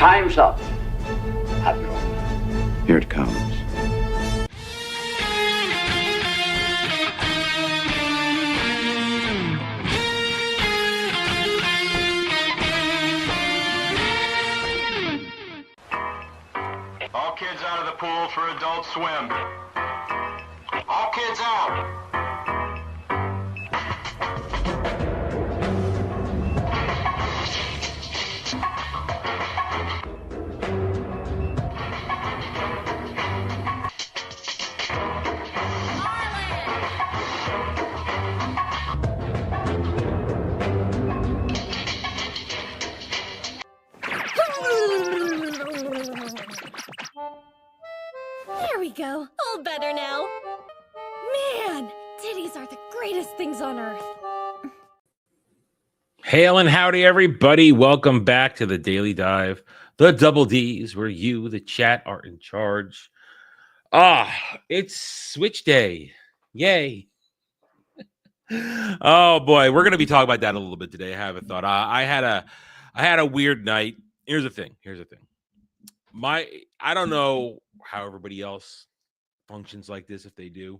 Time's up, Admiral. Here it comes. All kids out of the pool for Adult Swim. All kids out. There we go. All better now. Man, titties are the greatest things on earth. Hail and howdy, everybody. Welcome back to the Daily Dive, the Double Ds, where you, the chat, are in charge. It's Switch Day. Yay. Oh, boy. We're going to be talking about that a little bit today. I have a thought. I had a weird night. Here's the thing. I don't know how everybody else functions like this, if they do.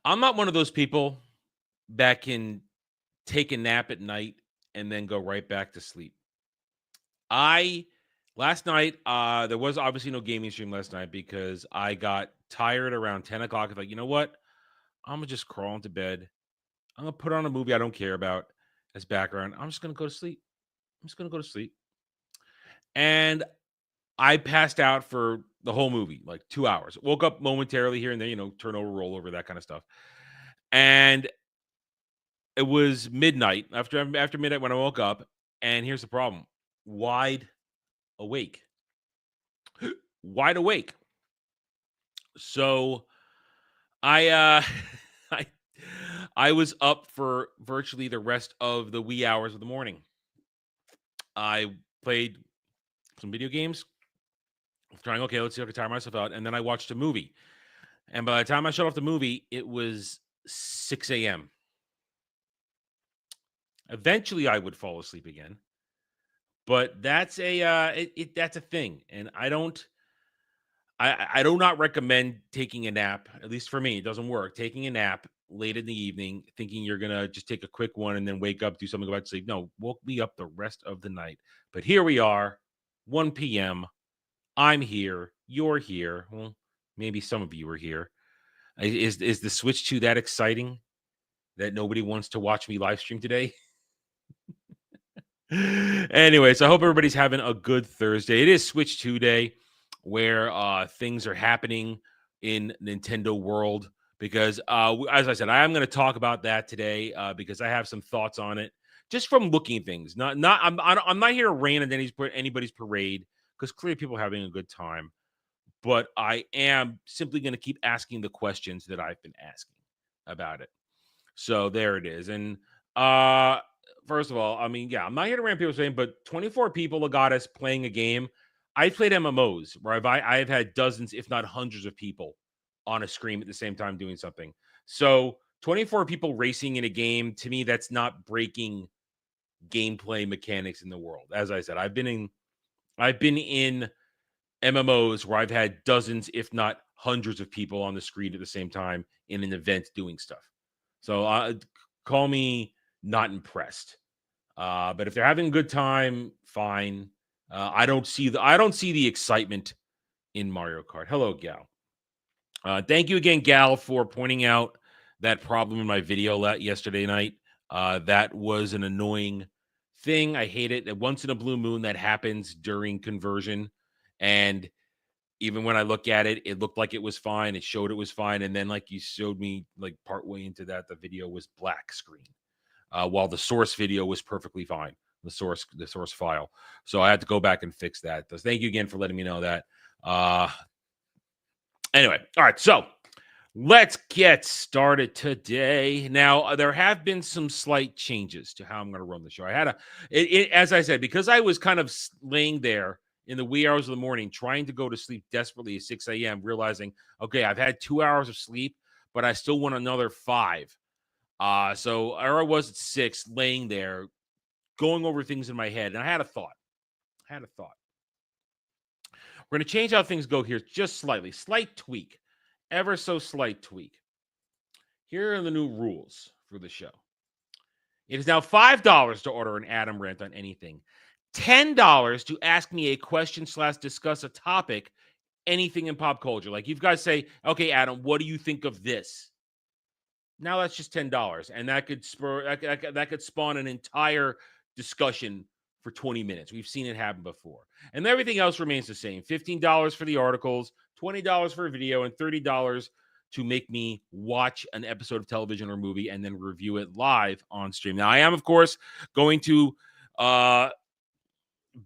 I'm not one of those people that can take a nap at night and then go right back to sleep. Last night, there was obviously no gaming stream last night because I got tired around 10 o'clock. I thought, you know what? I'm going to just crawl into bed. I'm going to put on a movie I don't care about as background. I'm just going to go to sleep. And I passed out for the whole movie, like 2 hours. Woke up momentarily here and there, turnover, rollover, that kind of stuff. And it was midnight, after midnight when I woke up. And here's the problem. Wide awake. So I was up for virtually the rest of the wee hours of the morning. I played some video games, trying, okay, let's see if I can tire myself out. And then I watched a movie. And by the time I shut off the movie, it was 6 a.m. Eventually, I would fall asleep again. But that's that's a thing. And I do not recommend taking a nap. At least for me, it doesn't work. Taking a nap late in the evening, thinking you're going to just take a quick one and then wake up, do something, go back to sleep. No, woke me up the rest of the night. But here we are, 1 p.m. I'm here. You're here. Well, maybe some of you are here. Is the Switch 2 that exciting that nobody wants to watch me live stream today? Anyway, so I hope everybody's having a good Thursday. It is Switch 2 day, where things are happening in Nintendo world. Because, as I said, I am going to talk about that today because I have some thoughts on it, just from looking at things. I'm not here to rain on anybody's parade, because clearly people are having a good time. But I am simply going to keep asking the questions that I've been asking about it. So there it is. And first of all, I mean, yeah, I'm not here to rant people saying, but 24 people got us playing a game. I played MMOs where I've had dozens, if not hundreds of people on a screen at the same time doing something. So 24 people racing in a game, to me, that's not breaking gameplay mechanics in the world. As I said, I've been in MMOs where I've had dozens, if not hundreds of people on the screen at the same time in an event doing stuff. So call me not impressed. But if they're having a good time, fine. I don't see the excitement in Mario Kart. Hello, Gal. Thank you again, Gal, for pointing out that problem in my video yesterday night. That was an annoying thing. I hate it. Once in a blue moon, that happens during conversion. And even when I look at it, it looked like it was fine. It showed it was fine. And then, like you showed me, like partway into that, the video was black screen, while the source video was perfectly fine. The source file. So I had to go back and fix that. So thank you again for letting me know that. Anyway, all right. So let's get started today. Now, there have been some slight changes to how I'm going to run the show. I had as I said, because I was kind of laying there in the wee hours of the morning, trying to go to sleep desperately at 6 a.m., realizing, okay, I've had 2 hours of sleep, but I still want another 5. So I was at 6, laying there, going over things in my head, and I had a thought. had a thought. We're going to change how things go here just slightly. Slight tweak. Ever so slight tweak. Here are the new rules for the show. It is now $5 to order an Adam rant on anything. $10 to ask me a question / discuss a topic, anything in pop culture. Like you guys say, okay, Adam, what do you think of this? Now that's just $10. And that could that could spawn an entire discussion for 20 minutes. We've seen it happen before. And everything else remains the same. $15 for the articles, $20 for a video, and $30 to make me watch an episode of television or movie and then review it live on stream. Now, I am, of course, going to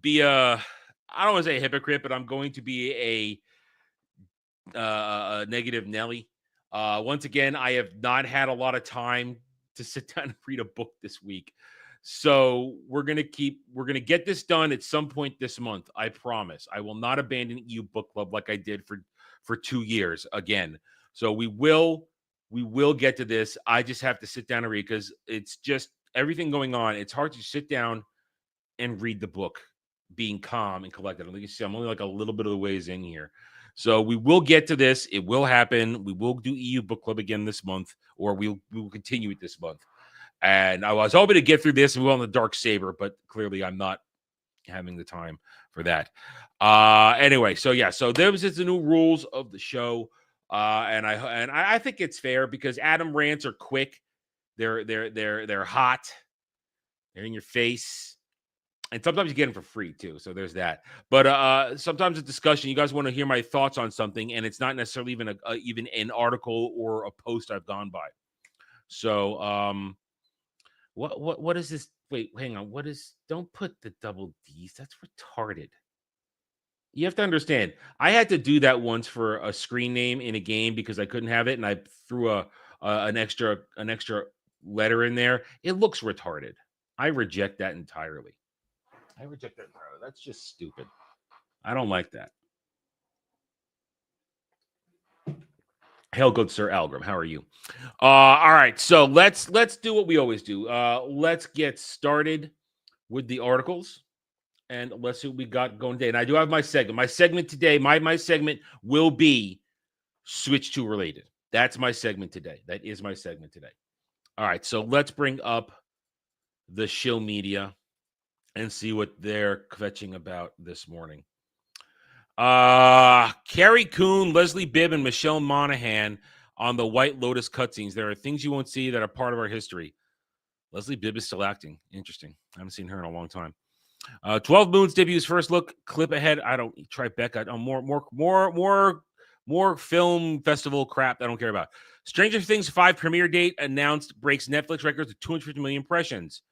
be I don't want to say a hypocrite, but I'm going to be a negative Nelly. Once again, I have not had a lot of time to sit down and read a book this week. So we're going to get this done at some point this month. I promise. I will not abandon EU Book Club like I did for 2 years again. So we will get to this. I just have to sit down and read because it's just everything going on. It's hard to sit down and read the book being calm and collected. You see, I'm only like a little bit of the ways in here. So we will get to this. It will happen. We will do EU Book Club again this month, or we will continue it this month. And I was hoping to get through this and move on the Dark Saber, but clearly I'm not having the time for that. Anyway, so yeah, so those is the new rules of the show. And I think it's fair because Adam rants are quick. They're hot. They're in your face. And sometimes you get them for free too. So there's that. But sometimes a discussion, you guys want to hear my thoughts on something, and it's not necessarily even an article or a post I've gone by. So what is this? Wait, hang on. Don't put the double D's. That's retarded. You have to understand. I had to do that once for a screen name in a game because I couldn't have it, and I threw an extra letter in there. It looks retarded. I reject that entirely. That's just stupid. I don't like that. Hail, good sir Algrim. How are you? All right, so let's do what we always do. Let's get started with the articles, and let's see what we got going today. And I do have my segment. My segment today, my segment will be Switch 2 related. That's my segment today. That is my segment today. All right, so let's bring up the shill media and see what they're kvetching about this morning. Carrie Coon, Leslie Bibb, and Michelle Monaghan on the White Lotus cutscenes. There are things you won't see that are part of our history. Leslie Bibb is still acting. Interesting. I haven't seen her in a long time. 12 Moons debuts first look clip ahead. I don't Tribeca. More film festival crap I don't care about. Stranger Things 5 premiere date announced, breaks Netflix records with 250 million impressions.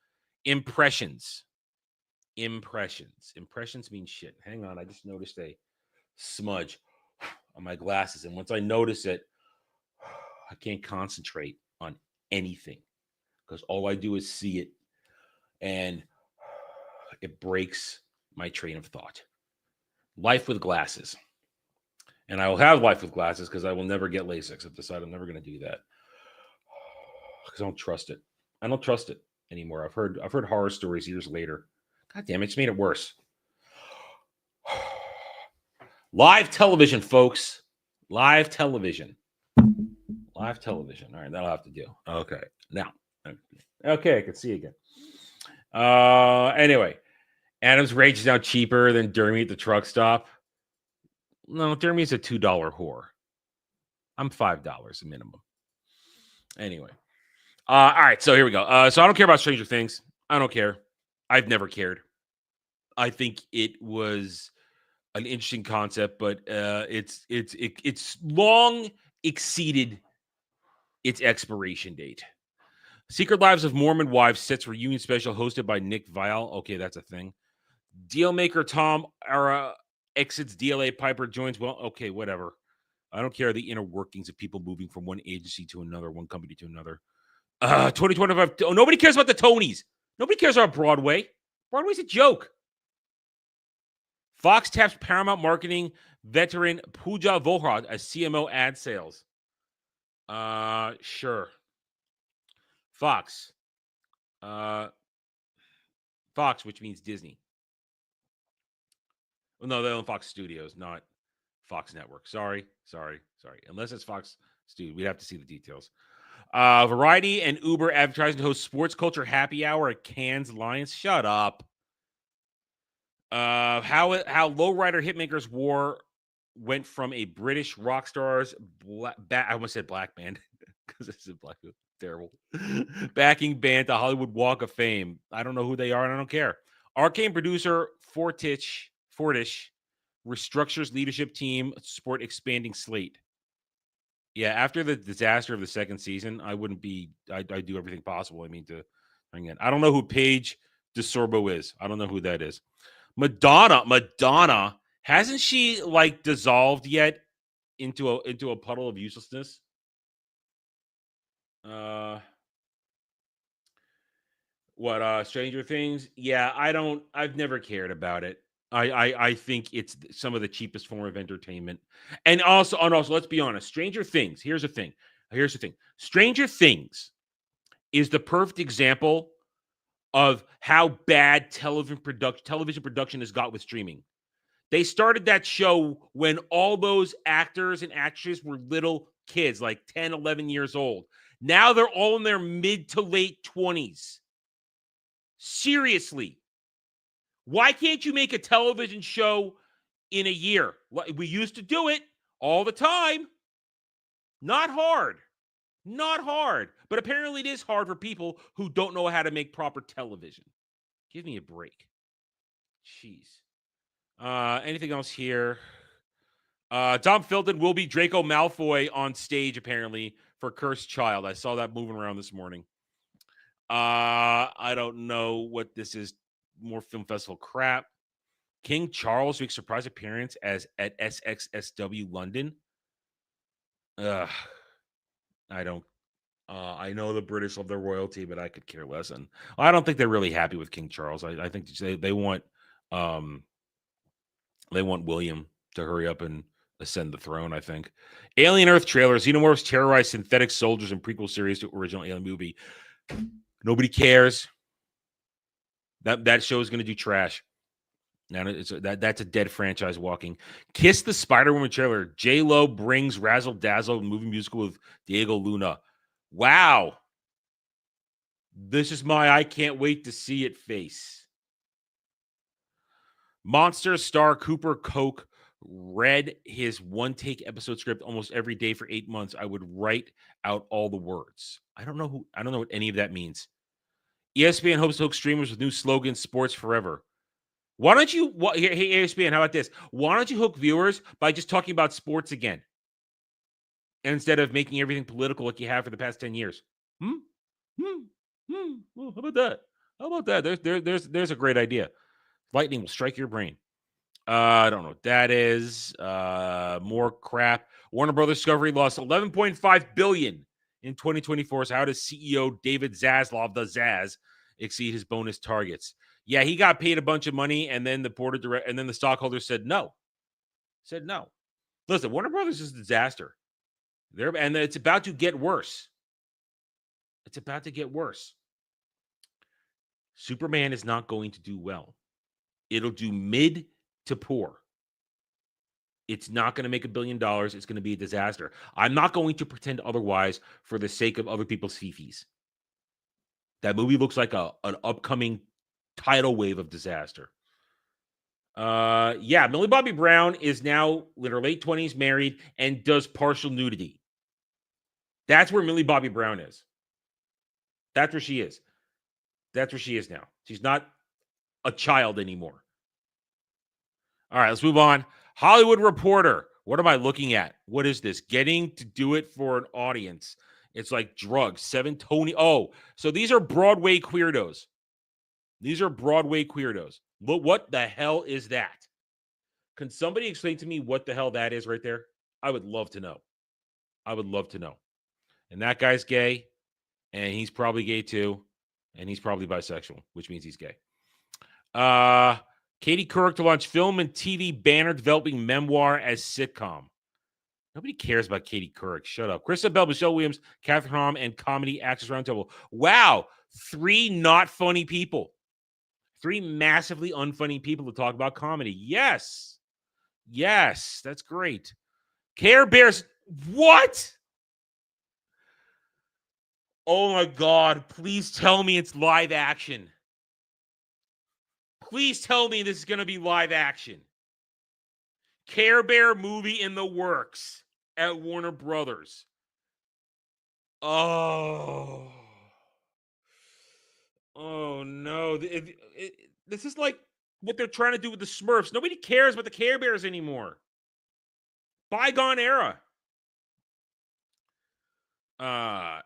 Impressions mean shit. Hang on, I just noticed a smudge on my glasses, and once I notice it, I can't concentrate on anything because all I do is see it, and it breaks my train of thought. Life with glasses. And I will have life with glasses because I will never get LASIK. I've decided I'm never going to do that because I don't trust it. I don't trust it anymore. I've heard horror stories years later. God damn it, it's made it worse. Live television, folks. Live television. All right, that'll have to do. Okay. Now. Okay, I can see again. Anyway. Adam's Rage is now cheaper than Dermy at the truck stop. No, Dermy's a $2 whore. I'm $5 minimum. Anyway. All right, so here we go. So I don't care about Stranger Things. I don't care. I've never cared. I think it was an interesting concept, but it's long exceeded its expiration date. Secret Lives of Mormon Wives sets reunion special hosted by Nick Vial. Okay, that's a thing. Dealmaker Tom Ara exits DLA. Piper joins. Well, okay, whatever. I don't care the inner workings of people moving from one agency to another, one company to another. 2025. Oh, nobody cares about the Tonys. Nobody cares about Broadway. Broadway's a joke. Fox taps Paramount marketing veteran Pooja Vohra as CMO ad sales. Sure. Fox, which means Disney. No, they own Fox Studios, not Fox Network. Sorry. Unless it's Fox Studios, we'd have to see the details. Variety and Uber advertising to host sports culture happy hour at Cannes Lions. Shut up. How Lowrider Hitmakers War went from a British rock star's I almost said black band because this is black terrible backing band to Hollywood Walk of Fame. I don't know who they are and I don't care. Arcane producer Fortish restructures leadership team to support expanding slate. Yeah, after the disaster of the second season, I wouldn't be. I do everything possible. I mean, to bring in. I don't know who Paige DeSorbo is. I don't know who that is. Madonna, hasn't she like dissolved yet into a puddle of uselessness? What Stranger Things? Yeah, I've never cared about it. I think it's some of the cheapest form of entertainment. And also let's be honest, Stranger Things, here's the thing. Stranger Things is the perfect example of how bad television production has got with streaming. They started that show when all those actors and actresses were little kids, like 10, 11 years old. Now they're all in their mid to late 20s. Seriously. Why can't you make a television show in a year? We used to do it all the time. Not hard. But apparently it is hard for people who don't know how to make proper television. Give me a break. Jeez. Anything else here? Tom Felton will be Draco Malfoy on stage, apparently, for Cursed Child. I saw that moving around this morning. I don't know what this is. More film festival crap. King Charles makes surprise appearance at SXSW London. I know the British love their royalty, but I could care less. And I don't think they're really happy with King Charles. I think they want William to hurry up and ascend the throne. I think. Alien Earth trailer: Xenomorphs terrorize synthetic soldiers in prequel series to original Alien movie. Nobody cares. That show is going to do trash. Now that's a dead franchise walking. Kiss the Spider-Woman trailer. J-Lo brings Razzle Dazzle movie musical with Diego Luna. Wow. This is my I can't wait to see it face. Monster star Cooper Koch read his one-take episode script almost every day for 8 months. I would write out all the words. I don't know what any of that means. ESPN hopes to hook streamers with new slogan, Sports Forever. Why don't you, hey, ESPN, how about this? Why don't you hook viewers by just talking about sports again? Instead of making everything political like you have for the past 10 years. Well, how about that? There's a great idea. Lightning will strike your brain. I don't know what that is. More crap. Warner Brothers Discovery lost $11.5 billion in 2024. So how does CEO David Zaslav, the Zaz, exceed his bonus targets? Yeah, he got paid a bunch of money, and then the stockholders said no. Listen, Warner Brothers is a disaster. And it's about to get worse. Superman is not going to do well. It'll do mid to poor. It's not going to make $1 billion. It's going to be a disaster. I'm not going to pretend otherwise for the sake of other people's fifis. That movie looks like an upcoming tidal wave of disaster. Millie Bobby Brown is now in her late 20s, married, and does partial nudity. That's where Millie Bobby Brown is. That's where she is. That's where she is now. She's not a child anymore. All right, let's move on. Hollywood Reporter. What am I looking at? What is this? Getting to do it for an audience. It's like drugs. 7 Tony. Oh, so these are Broadway queerdos. But what the hell is that? Can somebody explain to me what the hell that is right there? I would love to know. And that guy's gay, and he's probably gay too, and he's probably bisexual, which means he's gay. Katie Couric to launch film and TV banner developing memoir as sitcom. Nobody cares about Katie Couric. Shut up. Kristen Bell, Michelle Williams, Catherine Hahn, and Comedy Access Roundtable. Wow. 3 not funny people. 3 massively unfunny people to talk about comedy. Yes. Yes, that's great. Care Bears. What? Oh my God. Please tell me it's live action. Please tell me this is going to be live action. Care Bear movie in the works at Warner Brothers. Oh. Oh no. This is like what they're trying to do with the Smurfs. Nobody cares about the Care Bears anymore. Bygone era.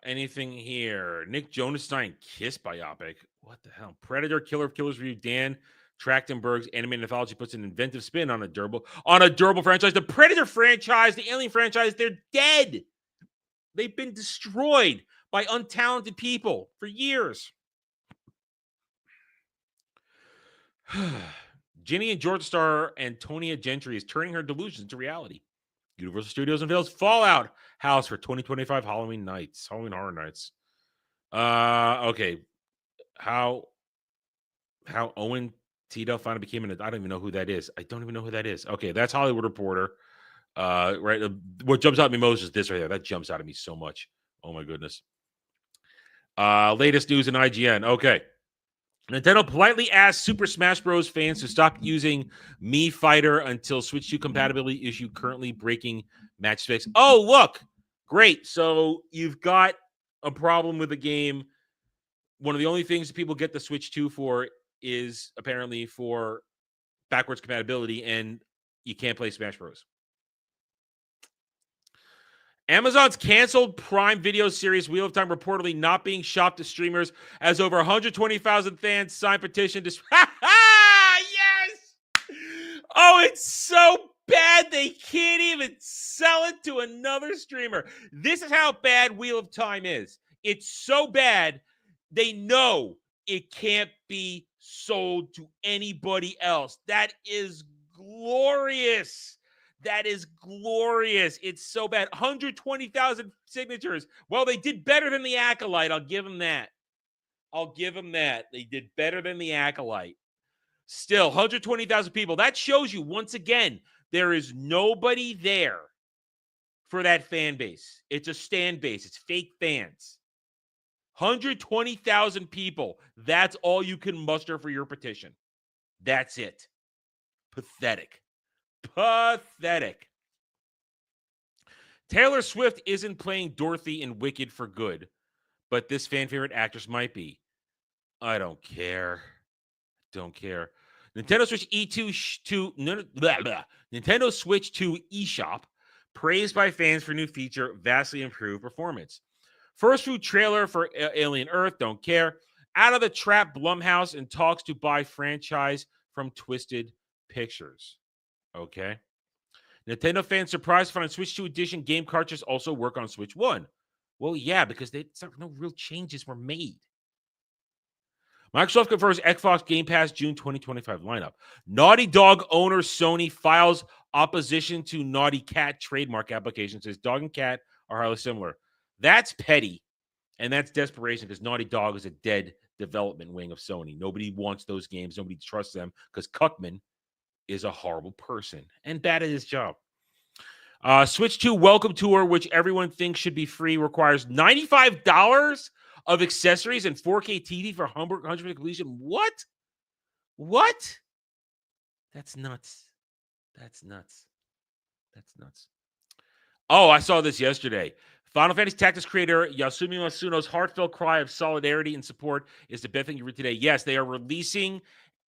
Anything here? Nick Jonas Stein Kiss biopic. What the hell? Predator, Killer of Killers review. Dan Trachtenberg's animated anthology puts an inventive spin on a durable franchise. The Predator franchise, the Alien franchise, they're dead. They've been destroyed by untalented people for years. Ginny and George star Antonia Gentry is turning her delusions into reality. Universal Studios unveils Fallout House for 2025 Halloween Horror Nights. Okay. How Owen Tito finally became I don't even know who that is. Okay, that's Hollywood Reporter. Right. What jumps out at me most is this right there. That jumps out at me so much. Oh my goodness. Latest news in IGN. Okay. Nintendo politely asked Super Smash Bros. Fans to stop using Mii Fighter until Switch 2 compatibility issue currently breaking match fix. Oh, look. Great. So you've got a problem with the game. One of the only things that people get the Switch 2 for is apparently for backwards compatibility, and you can't play Smash Bros. Amazon's canceled Prime Video series Wheel of Time reportedly not being shopped to streamers as over 120,000 fans signed petition to... Yes! Oh, it's so bad they can't even sell it to another streamer. This is how bad Wheel of Time is. It's so bad they know it can't be sold to anybody else. That is glorious. That is glorious. It's so bad. 120,000 signatures. Well, they did better than the Acolyte. I'll give them that. They did better than the Acolyte. Still, 120,000 people. That shows you, once again, there is nobody there for that fan base. It's a stand base. It's fake fans. 120,000 people. That's all you can muster for your petition. That's it. Pathetic. Taylor Swift isn't playing Dorothy in Wicked for good, but this fan favorite actress might be. I don't care. Nintendo Switch Nintendo Switch 2 eShop praised by fans for new feature, vastly improved performance. First food trailer for Alien Earth, don't care. Out of the trap, Blumhouse in talks to buy franchise from Twisted Pictures. Okay. Nintendo fans surprised to find Switch 2 edition game cartridges also work on Switch 1. Well, yeah, because no real changes were made. Microsoft confirms Xbox Game Pass June 2025 lineup. Naughty Dog owner Sony files opposition to Naughty Cat trademark application. Says dog and cat are highly similar. That's petty, and that's desperation because Naughty Dog is a dead development wing of Sony. Nobody wants those games. Nobody trusts them because Cuckman is a horrible person and bad at his job. Switch 2 Welcome Tour, which everyone thinks should be free, requires $95 of accessories and 4K TV for 100% completion. What? That's nuts. Oh, I saw this yesterday. Final Fantasy Tactics creator Yasumi Masuno's heartfelt cry of solidarity and support is the best thing you read today. Yes, they are releasing.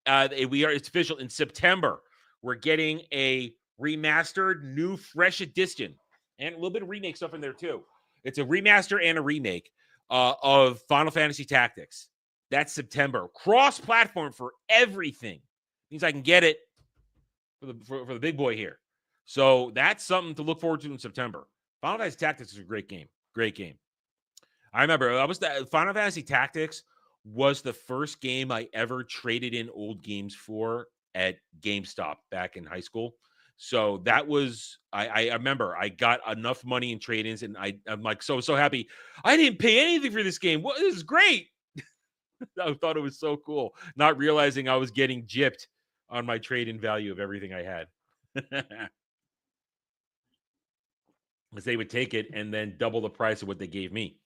It's official in September. We're getting a remastered, new, fresh edition, and a little bit of remake stuff in there too. It's a remaster and a remake of Final Fantasy Tactics. That's September. Cross-platform for everything. Means I can get it for the big boy here. So that's something to look forward to in September. Final Fantasy Tactics is a great game. I remember Final Fantasy Tactics was the first game I ever traded in old games for at GameStop back in high school. So that was, I remember I got enough money in trade-ins and I'm like so happy. I didn't pay anything for this game. This is great. I thought it was so cool, not realizing I was getting gypped on my trade-in value of everything I had. Because they would take it and then double the price of what they gave me.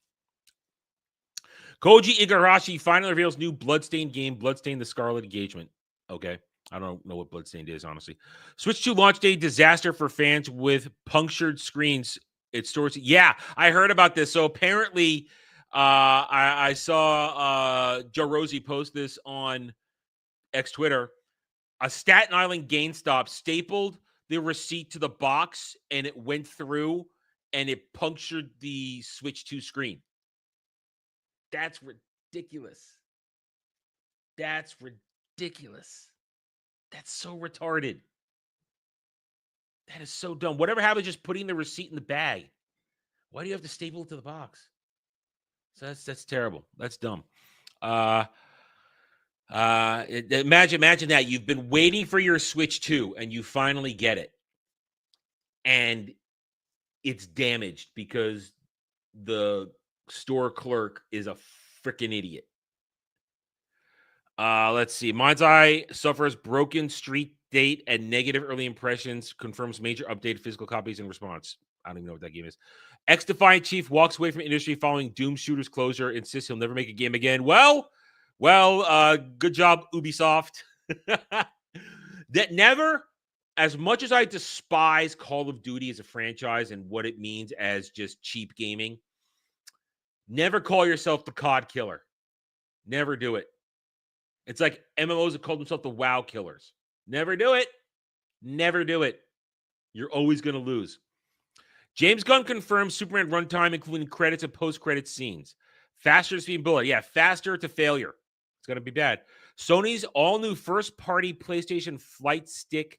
Koji Igarashi finally reveals new Bloodstained game, Bloodstained the Scarlet Engagement. Okay. I don't know what Bloodstained is, honestly. Switch 2 launch day disaster for fans with punctured screens. It stores. Yeah, I heard about this. So apparently, I saw Joe Rosie post this on X Twitter. A Staten Island GameStop stapled the receipt to the box, and it went through, and it punctured the Switch 2 screen. That's ridiculous. That's ridiculous. That's so retarded. That is so dumb. Whatever happened to just putting the receipt in the bag? Why do you have to staple it to the box? So that's terrible. That's dumb. Imagine that. You've been waiting for your Switch 2 and you finally get it. And it's damaged because the store clerk is a freaking idiot. Let's see. Mind's Eye suffers broken street date and negative early impressions. Confirms major updated physical copies in response. I don't even know what that game is. Ex-Defiant Chief walks away from industry following Doom Shooter's closure. Insists he'll never make a game again. Well, good job, Ubisoft. That never, as much as I despise Call of Duty as a franchise and what it means as just cheap gaming, never call yourself the COD killer. Never do it. It's like MMOs that call themselves the WoW killers. Never do it. Never do it. You're always going to lose. James Gunn confirms Superman runtime, including credits and post-credit scenes. Faster to speed and bullet. Yeah, faster to failure. It's going to be bad. Sony's all-new first-party PlayStation fight stick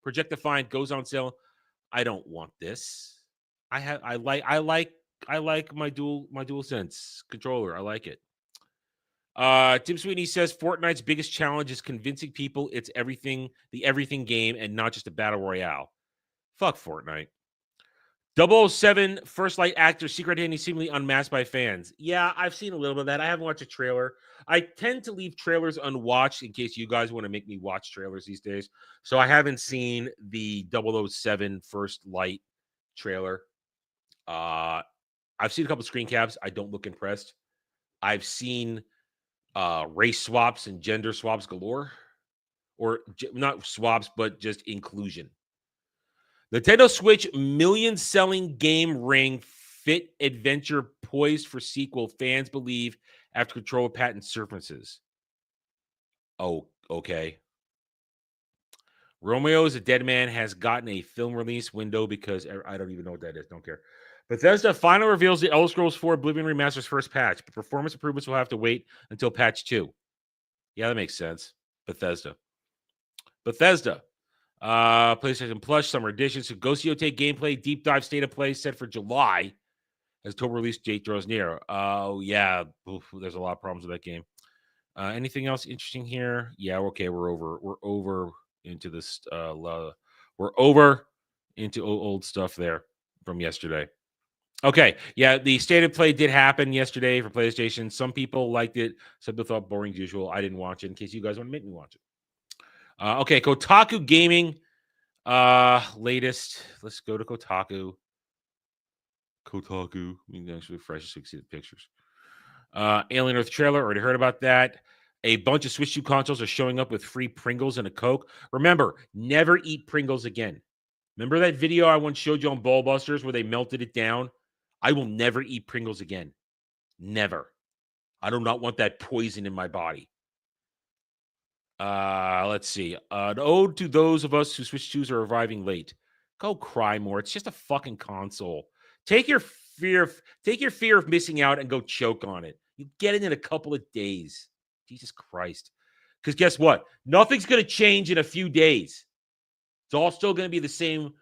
project-defined goes on sale. I don't want this. I like my DualSense controller. I like it. Tim Sweeney says Fortnite's biggest challenge is convincing people it's the everything game and not just a battle royale. Fuck Fortnite. 007 First Light actor secret identity seemingly unmasked by fans. Yeah, I've seen a little bit of that. I haven't watched a trailer. I tend to leave trailers unwatched in case you guys want to make me watch trailers these days. So I haven't seen the 007 First Light trailer. I've seen a couple screen caps. I don't look impressed. I've seen race swaps and gender swaps galore, or not swaps, but just inclusion. Nintendo Switch million-selling game Ring Fit Adventure poised for sequel, fans believe, after controller patent surfaces. Oh, okay. Romeo is a Dead Man has gotten a film release window because I don't even know what that is. Don't care. Bethesda finally reveals the Elder Scrolls 4 Oblivion Remaster's first patch, but performance improvements will have to wait until patch 2. Yeah, that makes sense. Bethesda. PlayStation Plus Summer Edition. So Ghost Yote gameplay deep dive state of play set for July as October release date draws near. Oh yeah, there's a lot of problems with that game. Anything else interesting here? Yeah, okay, we're over into this. We're over into old stuff there from yesterday. Okay, yeah, the state of play did happen yesterday for PlayStation. Some people liked it. Some people thought boring as usual. I didn't watch it. In case you guys want to make me watch it. Okay, Kotaku Gaming latest. Let's go to Kotaku. Let me actually refresh so you can see the pictures. Alien Earth trailer. Already heard about that. A bunch of Switch 2 consoles are showing up with free Pringles and a Coke. Remember, never eat Pringles again. Remember that video I once showed you on Ballbusters where they melted it down? I will never eat Pringles again. Never. I do not want that poison in my body. Let's see. An ode to those of us who Switch 2s are arriving late. Go cry more. It's just a fucking console. Take your fear of missing out and go choke on it. You get it in a couple of days. Jesus Christ. Because guess what? Nothing's going to change in a few days. It's all still going to be the same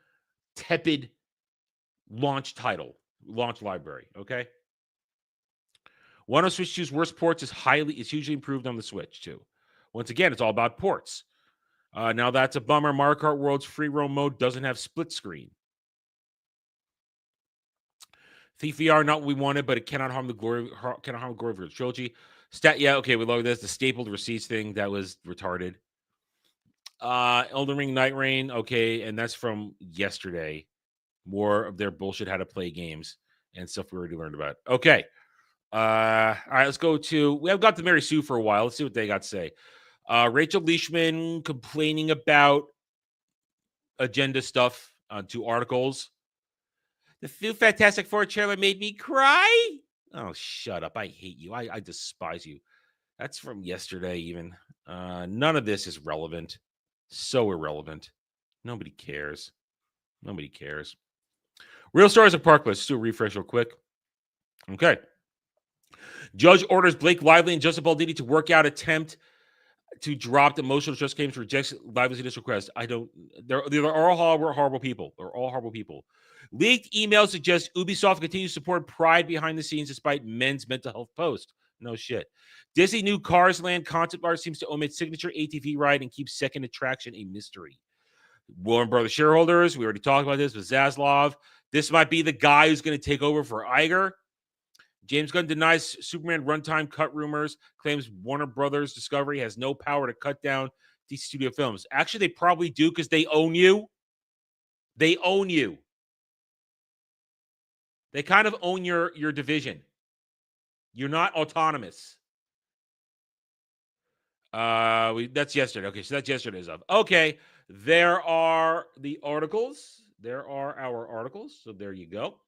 tepid launch library, okay? One of Switch 2's worst ports is hugely improved on the Switch 2. Once again, it's all about ports. Now that's a bummer. Mario Kart World's free roam mode doesn't have split screen. Thief VR, not what we wanted, but it cannot harm the glory of your trilogy. Yeah, okay, we love this. The stapled receipts thing, that was retarded. Elden Ring Night Rain, okay, and that's from yesterday. More of their bullshit how to play games and stuff we already learned about. Okay. All right, let's go to, we have got to Mary Sue for a while. Let's see what they got to say. Rachel Leishman complaining about agenda stuff on 2 articles. The new Fantastic Four trailer made me cry. Oh, shut up. I hate you. I despise you. That's from yesterday even. None of this is relevant. So irrelevant. Nobody cares. Nobody cares. Real Stories of Park. Let's do a refresh real quick. Okay. Judge orders Blake Lively and Joseph Baldini to work out attempt to drop the emotional distress claims, rejects Lively's initial request. They're all horrible people. They're all horrible people. Leaked emails suggest Ubisoft continues to support Pride behind the scenes despite men's mental health post. No shit. Disney new Cars Land concept art seems to omit signature ATV ride and keep second attraction a mystery. Warner Brothers shareholders, we already talked about this with Zaslav. This might be the guy who's going to take over for Iger. James Gunn denies Superman runtime cut rumors, claims Warner Brothers Discovery has no power to cut down DC Studio films. Actually, they probably do because they own you. They own you. They kind of own your division. You're not autonomous. That's yesterday. Okay, so that's yesterday's up. Okay, there are the articles. There are our articles. So there you go.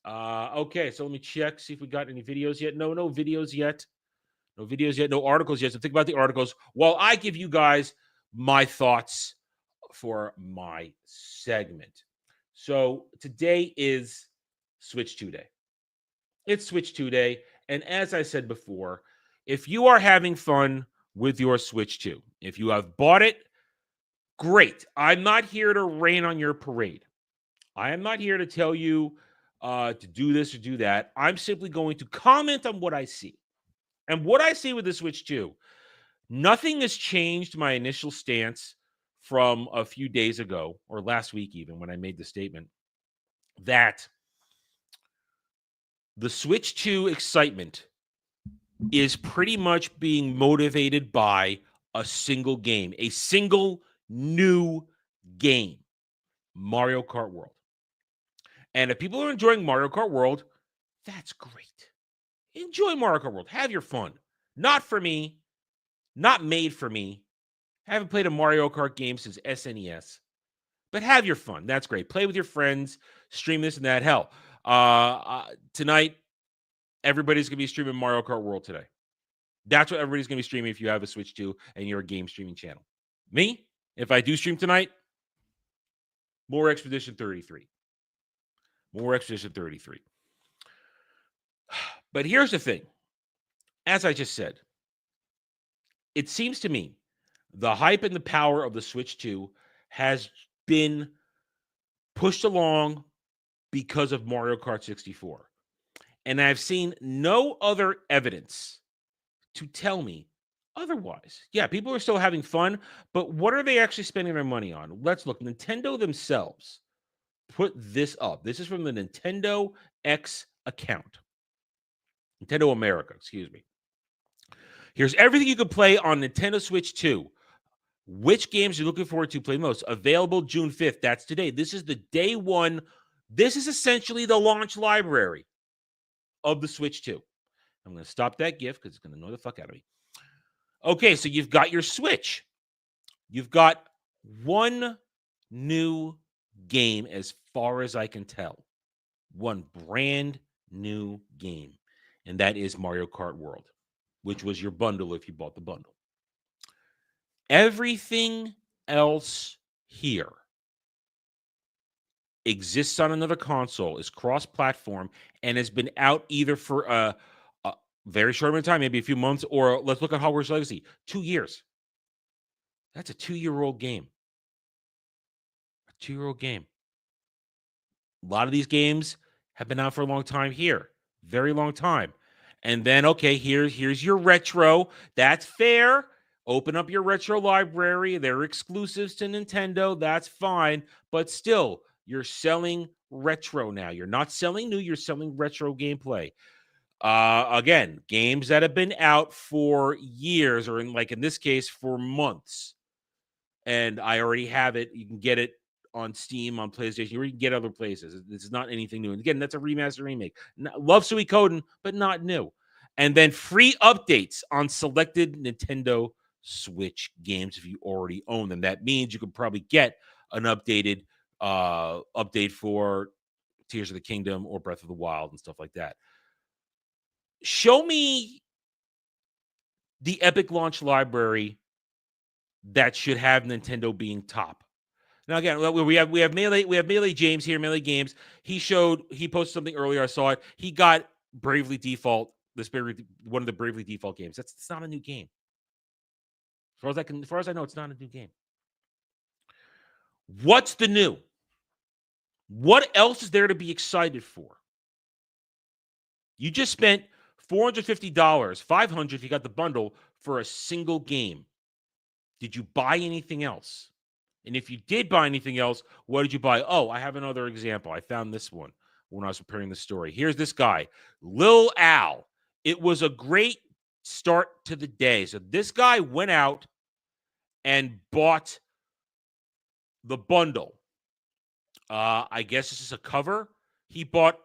Okay, so let me check, see if we got any videos yet. No videos yet. No videos yet. No articles yet. So think about the articles while I give you guys my thoughts for my segment. So today is Switch 2 Day. It's Switch 2 Day. And as I said before, if you are having fun with your Switch 2, if you have bought it, great. I'm not here to rain on your parade. I am not here to tell you to do this or do that. I'm simply going to comment on what I see. And what I see with the Switch 2, nothing has changed my initial stance from a few days ago, or last week even, when I made the statement, that the Switch 2 excitement is pretty much being motivated by a single game, a single new game, Mario Kart World. And if people are enjoying Mario Kart World, that's great. Enjoy Mario Kart World. Have your fun. Not for me. Not made for me. I haven't played a Mario Kart game since SNES. But have your fun. That's great. Play with your friends. Stream this and that. Hell, tonight, everybody's going to be streaming Mario Kart World today. That's what everybody's going to be streaming if you have a Switch 2 and you're a game streaming channel. Me, if I do stream tonight, more Expedition 33. More Expedition 33. But here's the thing. As I just said, it seems to me the hype and the power of the Switch 2 has been pushed along because of Mario Kart 64. And I've seen no other evidence to tell me otherwise. Yeah, people are still having fun, but what are they actually spending their money on? Let's look. Nintendo themselves put this up. This is from the Nintendo X account. Nintendo America, excuse me. Here's everything you can play on Nintendo Switch 2. Which games you're looking forward to play most? Available June 5th. That's today. This is the day one. This is essentially the launch library of the Switch 2. I'm going to stop that GIF because it's going to annoy the fuck out of me. Okay, so you've got your Switch. You've got one new game as far as I can tell. One brand new game. And that is Mario Kart World, which was your bundle if you bought the bundle. Everything else here exists on another console, is cross-platform, and has been out either for a very short amount of time, maybe a few months, or let's look at Hogwarts Legacy, 2 years. That's a 2-year-old game. A 2-year-old game. A lot of these games have been out for a long time here. Very long time. And then, okay, here's your retro. That's fair. Open up your retro library. They're exclusives to Nintendo. That's fine. But still, You're selling retro now. You're not selling new, you're selling retro gameplay. Again, games that have been out for years, or in this case, for months. And I already have it. You can get it on Steam, on PlayStation, or you can get other places. This is not anything new. And again, that's a remaster remake. Love Suikoden, but not new. And then free updates on selected Nintendo Switch games if you already own them. That means you could probably get an updated update for Tears of the Kingdom or Breath of the Wild and stuff like that. Show me the Epic Launch Library that should have Nintendo being top. Now again, we have Melee James here, Melee Games. He posted something earlier. I saw it. He got Bravely Default, one of the Bravely Default games. It's not a new game. As far as I know, it's not a new game. What's the new? What else is there to be excited for? You just spent $450, $500 if you got the bundle for a single game. Did you buy anything else? And if you did buy anything else, what did you buy? Oh, I have another example. I found this one when I was preparing the story. Here's this guy, Lil Al. It was a great start to the day. So this guy went out and bought the bundle. I guess this is a cover. He bought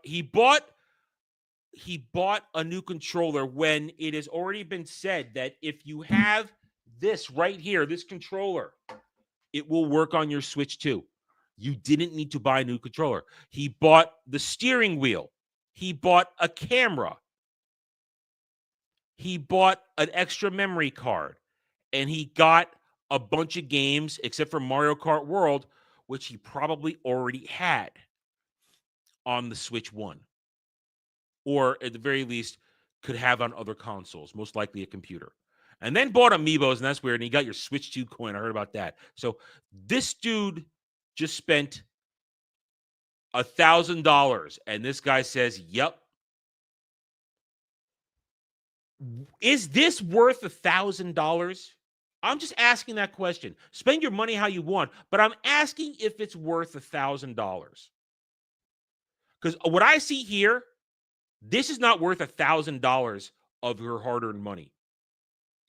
a new controller when it has already been said that if you have this right here, this controller, it will work on your Switch too. You didn't need to buy a new controller. He bought the steering wheel. He bought a camera. He bought an extra memory card. And he got a bunch of games, except for Mario Kart World, which he probably already had on the Switch 1. Or at the very least, could have on other consoles, most likely a computer. And then bought Amiibos, and that's weird. And he got your Switch 2 coin. I heard about that. So this dude just spent $1,000, and this guy says, yep. Is this worth $1,000? I'm just asking that question. Spend your money how you want, but I'm asking if it's worth $1,000. Because what I see here, this is not worth $1,000 of your hard-earned money.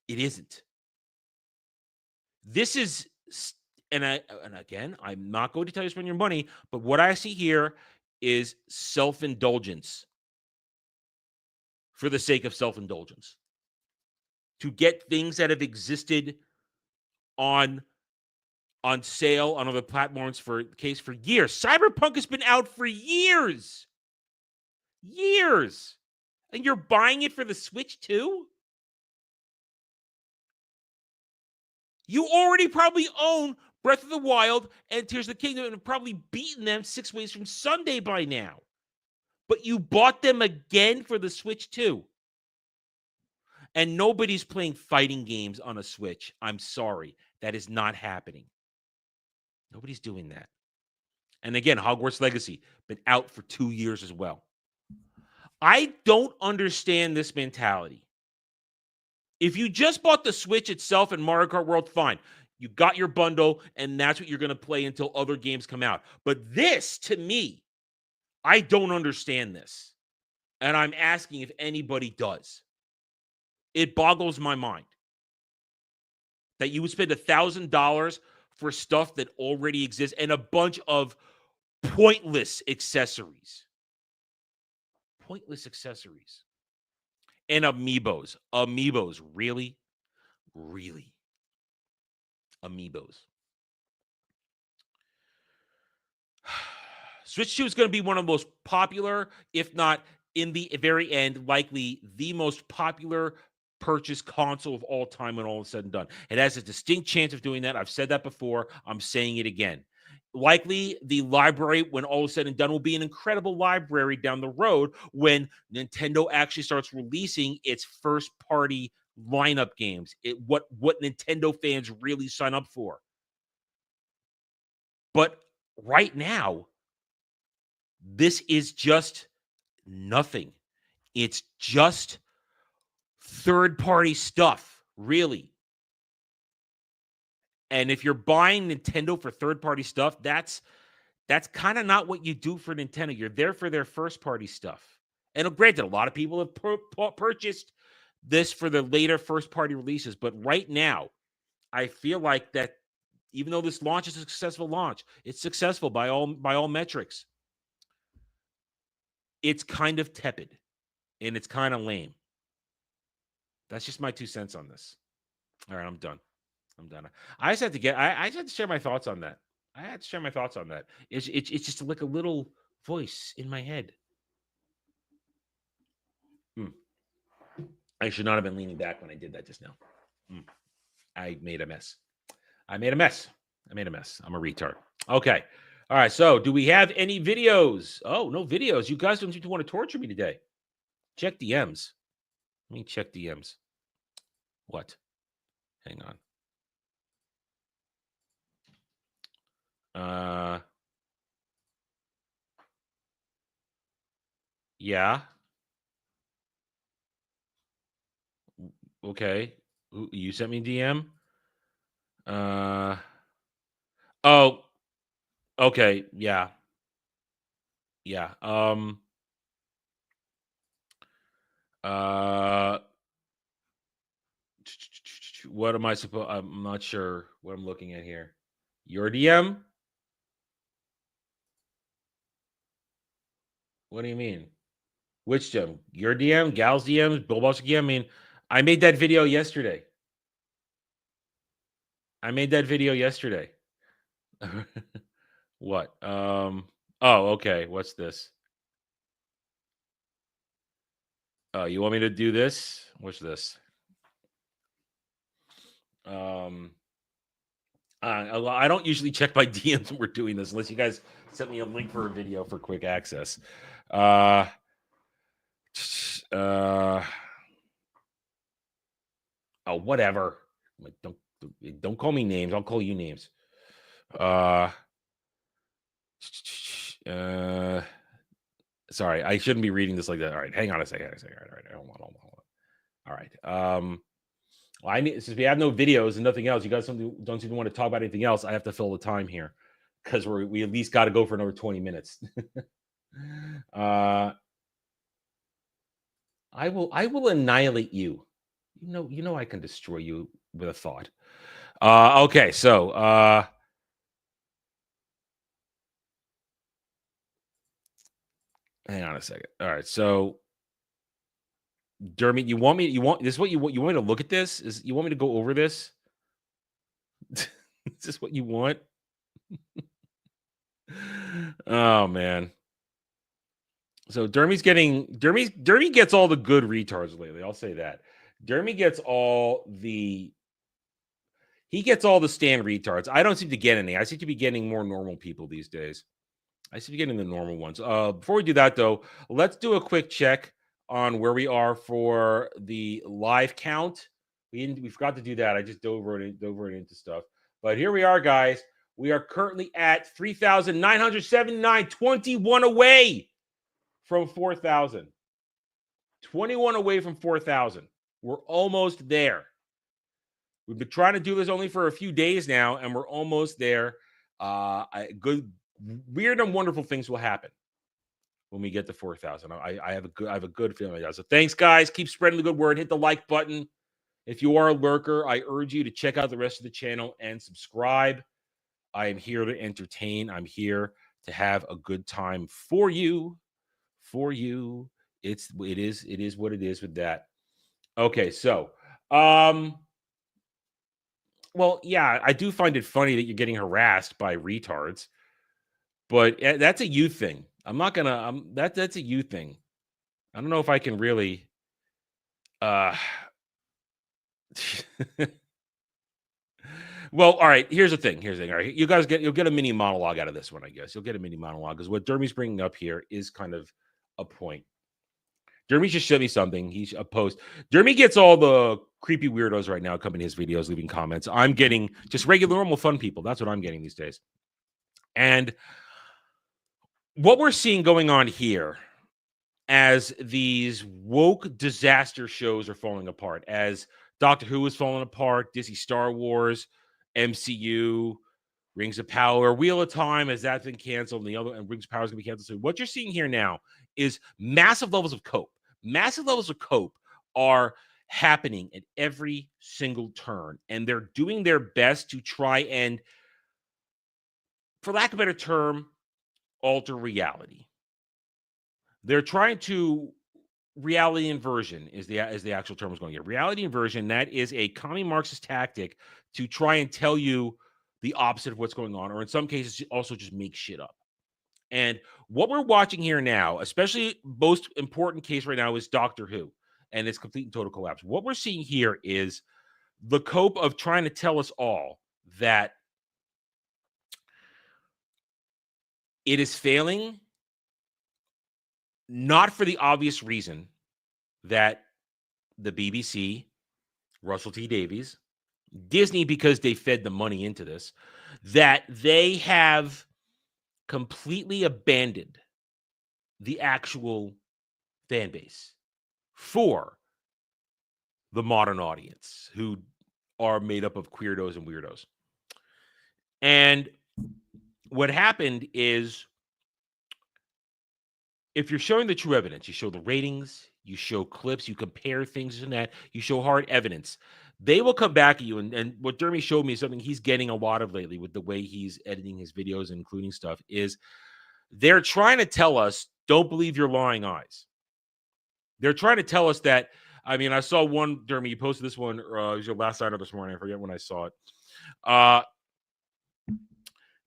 It isn't. This is, and again, I'm not going to tell you to spend your money, but what I see here is self-indulgence for the sake of self-indulgence. To get things that have existed on sale on other platforms for years. Cyberpunk has been out for years. Years. And you're buying it for the Switch too? You already probably own Breath of the Wild and Tears of the Kingdom and have probably beaten them 6 ways from Sunday by now. But you bought them again for the Switch too. And nobody's playing fighting games on a Switch. I'm sorry. That is not happening. Nobody's doing that. And again, Hogwarts Legacy, been out for 2 years as well. I don't understand this mentality. If you just bought the Switch itself and Mario Kart World, fine. You got your bundle, and that's what you're going to play until other games come out. But this, to me, I don't understand this. And I'm asking if anybody does. It boggles my mind that you would spend $1,000 for stuff that already exists and a bunch of pointless accessories. Pointless accessories. And Amiibos. Amiibos. Really? Really? Amiibos. Switch 2 is going to be one of the most popular, if not in the very end, likely the most popular purchase console of all time when all is said and done. It has a distinct chance of doing that. I've said that before. I'm saying it again. Likely, the library, when all is said and done, will be an incredible library down the road when Nintendo actually starts releasing its first-party lineup games. What Nintendo fans really sign up for. But right now, this is just nothing. It's just third-party stuff, really. And if you're buying Nintendo for third-party stuff, that's That's kind of not what you do for Nintendo. You're there for their first-party stuff. And granted, a lot of people have purchased this for the later first-party releases, but right now, I feel like that even though this launch is a successful launch, it's successful by all metrics. It's kind of tepid, and it's kind of lame. That's just my 2 cents on this. All right, I'm done. I just had to share my thoughts on that. It's just like a little voice in my head. I should not have been leaning back when I did that just now. I made a mess. I'm a retard. Okay. All right. So, do we have any videos? Oh, no videos. You guys don't seem to want to torture me today. Check DMs. Let me check DMs. What? Hang on. Yeah. Okay. You sent me DM? Oh. Okay. Yeah. Yeah. What am I supposed? I'm not sure what I'm looking at here. Your DM? What do you mean? Which DM? Your DM? Gal's DMs? Bill Boss DM? I mean, I made that video yesterday. What? Oh, okay. What's this? Oh, you want me to do this? What's this? I don't usually check my DMs when we're doing this, unless you guys sent me a link for a video for quick access. Oh, whatever. Like, don't call me names. I'll call you names. Sorry, I shouldn't be reading this like that. All right, hang on a second. All right, hold on. All right. Well, since we have no videos and nothing else, you guys don't even want to talk about anything else. I have to fill the time here because we at least got to go for another 20 minutes. I will annihilate you. You know I can destroy you with a thought. Okay, so hang on a second. All right, so Dermot, you want this? What you want me to look at this? You want me to go over this? Is this what you want? Oh man. So Dermy gets all the good retards lately. I'll say that. Dermy gets all the stand retards. I don't seem to get any. I seem to be getting more normal people these days. I seem to be getting the normal ones. Before we do that though, let's do a quick check on where we are for the live count. We forgot to do that. I just dove right into stuff. But here we are, guys. We are currently at 3,979, 21 away from 4,000. 21 away from 4,000. We're almost there. We've been trying to do this only for a few days now, and we're almost there. Good, weird, and wonderful things will happen when we get to 4,000. I have a good feeling like that. So thanks, guys. Keep spreading the good word. Hit the like button. If you are a lurker, I urge you to check out the rest of the channel and subscribe. I am here to entertain. I'm here to have a good time for you. It is what it is with that. Okay, so well, yeah, I do find it funny that you're getting harassed by retards, but that's a you thing. I'm not gonna. That's a you thing. I don't know if I can really. Well, all right. Here's the thing. All right, you'll get a mini monologue out of this one, I guess. You'll get a mini monologue because what Dermy's bringing up here is kind of a point. Dermy just showed me something. He's a post. Dermy gets all the creepy weirdos right now coming to his videos, leaving comments. I'm getting just regular, normal, fun people. That's what I'm getting these days. And what we're seeing going on here as these woke disaster shows are falling apart, as Doctor Who is falling apart, Disney Star Wars, MCU, Rings of Power, Wheel of Time, as that's been canceled, and the other and Rings of Power is going to be canceled soon. What you're seeing here now is massive levels of cope. Massive levels of cope are happening at every single turn, and they're doing their best to try and, for lack of a better term, alter reality. They're trying to reality inversion is the actual term is going here. Reality inversion, that is a commie Marxist tactic to try and tell you the opposite of what's going on, or in some cases also just make shit up. And what we're watching here now, especially most important case right now, is Doctor Who and its complete and total collapse. What we're seeing here is the cope of trying to tell us all that it is failing, not for the obvious reason that the BBC, Russell T Davies, Disney, because they fed the money into this, that they have completely abandoned the actual fan base for the modern audience, who are made up of queerdos and weirdos. And what happened is, if you're showing the true evidence, you show the ratings, you show clips, you compare things and that, you show hard evidence, they will come back at you. And what Jeremy showed me is something he's getting a lot of lately with the way he's editing his videos and including stuff, is they're trying to tell us, don't believe your lying eyes. They're trying to tell us that, I mean, I saw one, Jeremy, you posted this one, it was your last night or this morning, I forget when I saw it,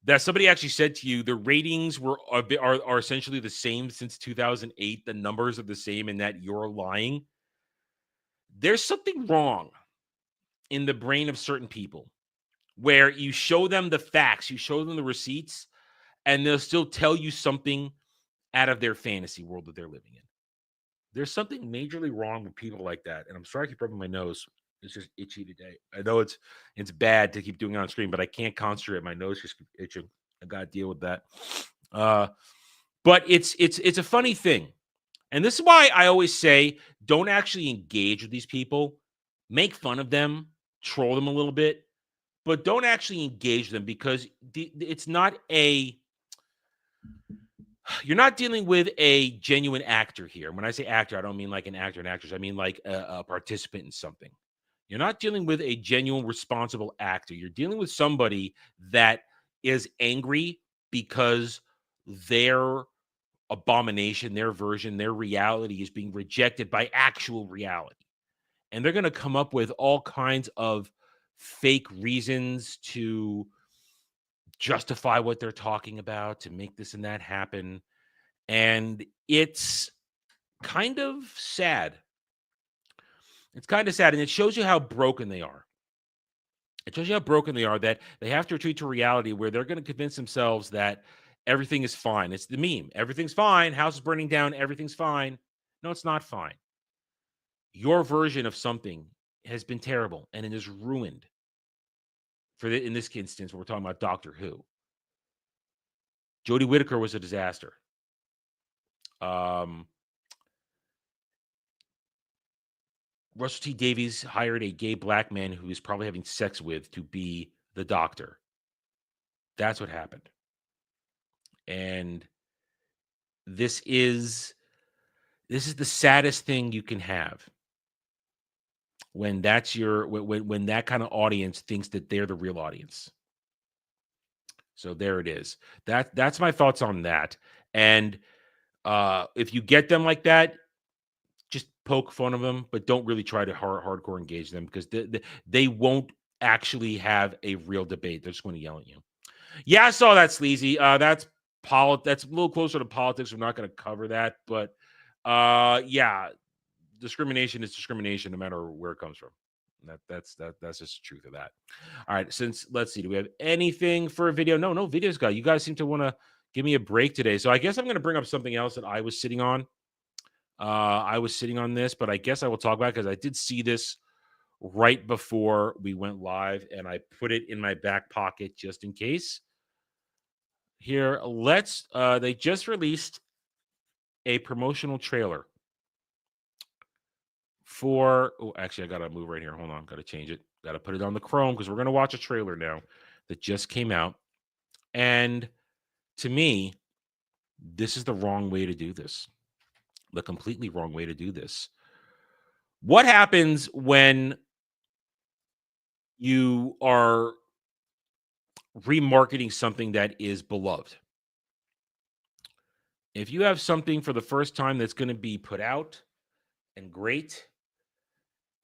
that somebody actually said to you the ratings are essentially the same since 2008. The numbers are the same, and that you're lying. There's something wrong in the brain of certain people where you show them the facts, you show them the receipts, and they'll still tell you something out of their fantasy world that they're living in. There's something majorly wrong with people like that. And I'm sorry I keep rubbing my nose. It's just itchy today. I know it's bad to keep doing it on screen, but I can't concentrate. My nose just keeps itching. I got to deal with that. But it's a funny thing. And this is why I always say, don't actually engage with these people. Make fun of them, troll them a little bit, but don't actually engage them, because it's not you're not dealing with a genuine actor here. When I say actor, I don't mean like an actor and actress. I mean like a participant in something. You're not dealing with a genuine, responsible actor. You're dealing with somebody that is angry because their abomination, their version, their reality is being rejected by actual reality. And they're going to come up with all kinds of fake reasons to justify what they're talking about, to make this and that happen. And it's kind of sad. It's kind of sad, and it shows you how broken they are. It shows you how broken they are, that they have to retreat to reality where they're going to convince themselves that everything is fine. It's the meme. Everything's fine. House is burning down. Everything's fine. No, it's not fine. Your version of something has been terrible, and it is ruined. In this instance, we're talking about Doctor Who. Jodie Whittaker was a disaster. Russell T Davies hired a gay black man who he's probably having sex with to be the doctor. That's what happened. And this is the saddest thing you can have, when that's when that kind of audience thinks that they're the real audience. So there it is. That's my thoughts on that. And if you get them like that, just poke fun of them, but don't really try to hardcore engage them, because they won't actually have a real debate. They're just going to yell at you. Yeah, I saw that, Sleazy. That's a little closer to politics. We're not going to cover that, but yeah, discrimination is discrimination, no matter where it comes from. That's just the truth of that. All right, let's see, do we have anything for a video? No videos, guys. You guys seem to want to give me a break today, so I guess I'm going to bring up something else that I was sitting on. I was sitting on this, but I guess I will talk about it because I did see this right before we went live, and I put it in my back pocket just in case. Here, they just released a promotional trailer for, actually, I gotta move right here. Hold on, gotta change it. Gotta put it on the Chrome, because we're gonna watch a trailer now that just came out. And to me, this is the wrong way to do this. The completely wrong way to do this. What happens when you are remarketing something that is beloved? If you have something for the first time that's going to be put out and great,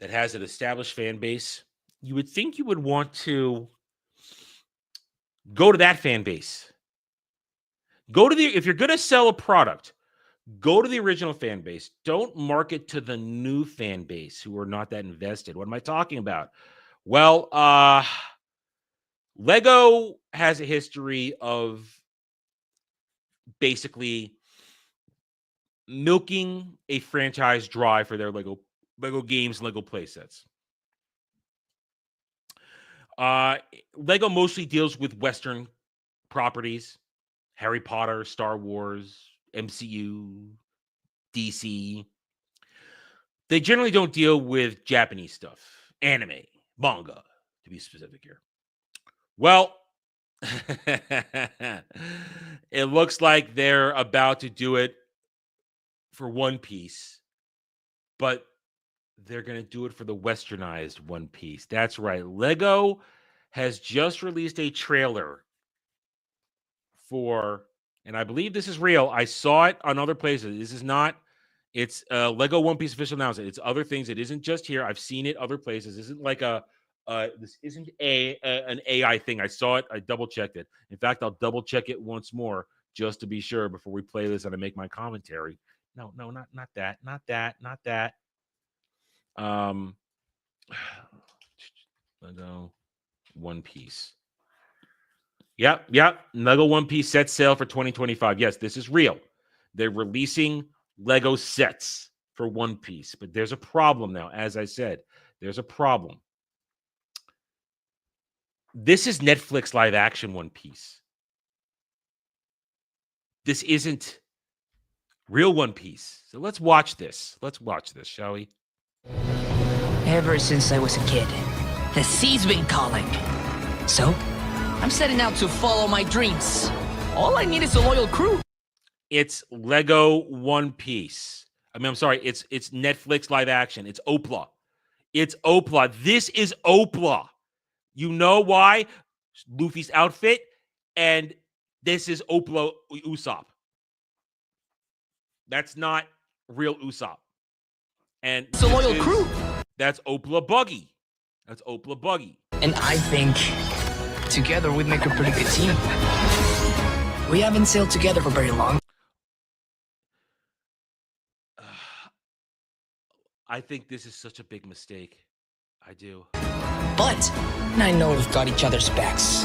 that has an established fan base, you would think you would want to go to that fan base. If you're going to sell a product, go to the original fan base. Don't market to the new fan base who are not that invested. What am I talking about? Well, Lego has a history of basically milking a franchise dry for their Lego games, Lego playsets. Lego mostly deals with Western properties, Harry Potter, Star Wars, MCU, DC. They generally don't deal with Japanese stuff, anime, manga, to be specific here. Well, it looks like they're about to do it for One Piece, but they're going to do it for the westernized One Piece. That's right. Lego has just released a trailer for, and I believe this is real. I saw it on other places. This is not, it's Lego One Piece official announcement. It's other things. It isn't just here. I've seen it other places. This isn't like this isn't an AI thing. I saw it. I double checked it. In fact, I'll double check it once more just to be sure before we play this and I make my commentary. No, not that. Lego One Piece. Yep. Lego One Piece set sale for 2025. Yes, this is real. They're releasing Lego sets for One Piece, but there's a problem now. As I said, there's a problem. This is Netflix live action One Piece. This isn't real One Piece. So let's watch this. Shall we? Ever since I was a kid, the sea's been calling. So, I'm setting out to follow my dreams. All I need is a loyal crew. It's Lego One Piece. I'm sorry. It's Netflix live action. It's Opla. This is Opla. You know why? Luffy's outfit, and this is Opla Usopp. That's not real Usopp. And it's a loyal crew. That's Opla Buggy. And I think together we'd make a pretty good team. We haven't sailed together for very long. I think this is such a big mistake. I do. But I know we've got each other's backs.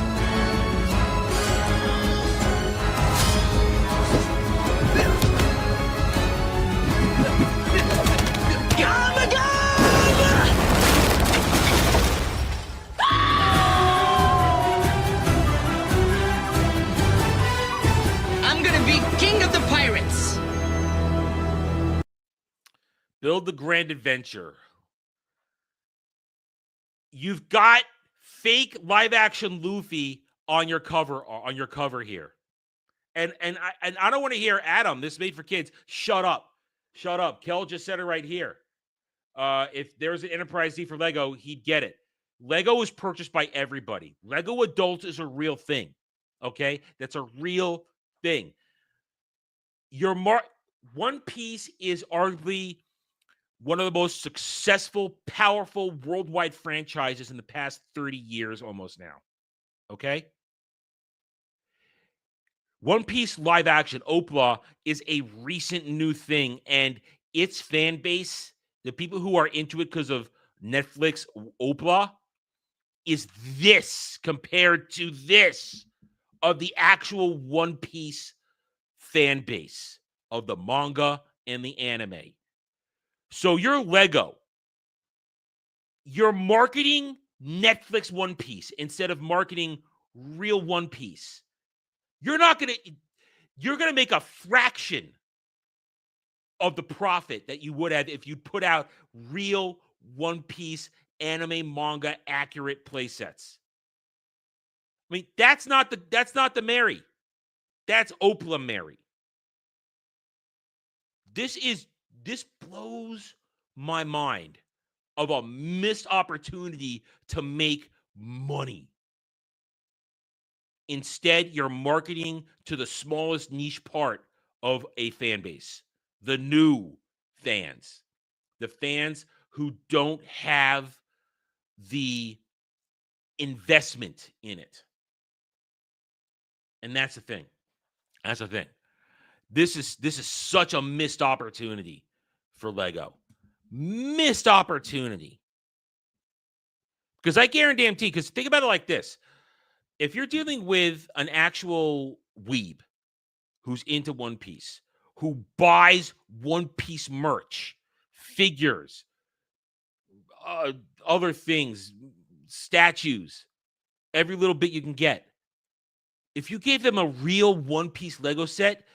I'm gonna be king of the pirates. Build the grand adventure. You've got fake live action Luffy on your cover here. And I don't want to hear Adam, this made for kids. Shut up. Kel just said it right here. If there was an enterprise D for Lego, he'd get it. Lego is purchased by everybody. Lego adults is a real thing. Okay? That's a real thing. One Piece is arguably one of the most successful, powerful worldwide franchises in the past 30 years almost now. Okay? One Piece live action, Opla, is a recent new thing, and its fan base, the people who are into it because of Netflix, Opla, is this compared to this of the actual One Piece fan base of the manga and the anime. So you're Lego. You're marketing Netflix One Piece instead of marketing real One Piece. You're going to make a fraction of the profit that you would have if you put out real One Piece anime manga accurate play sets. I mean, that's not the Mary. That's Oprah Mary. This blows my mind of a missed opportunity to make money. Instead, you're marketing to the smallest niche part of a fan base, the new fans, the fans who don't have the investment in it. And that's the thing. That's the thing. This is such a missed opportunity for Lego. Missed opportunity. Because I guarantee, because think about it like this. If you're dealing with an actual weeb who's into One Piece, who buys One Piece merch, figures, other things, statues, every little bit you can get. If you gave them a real One Piece Lego set,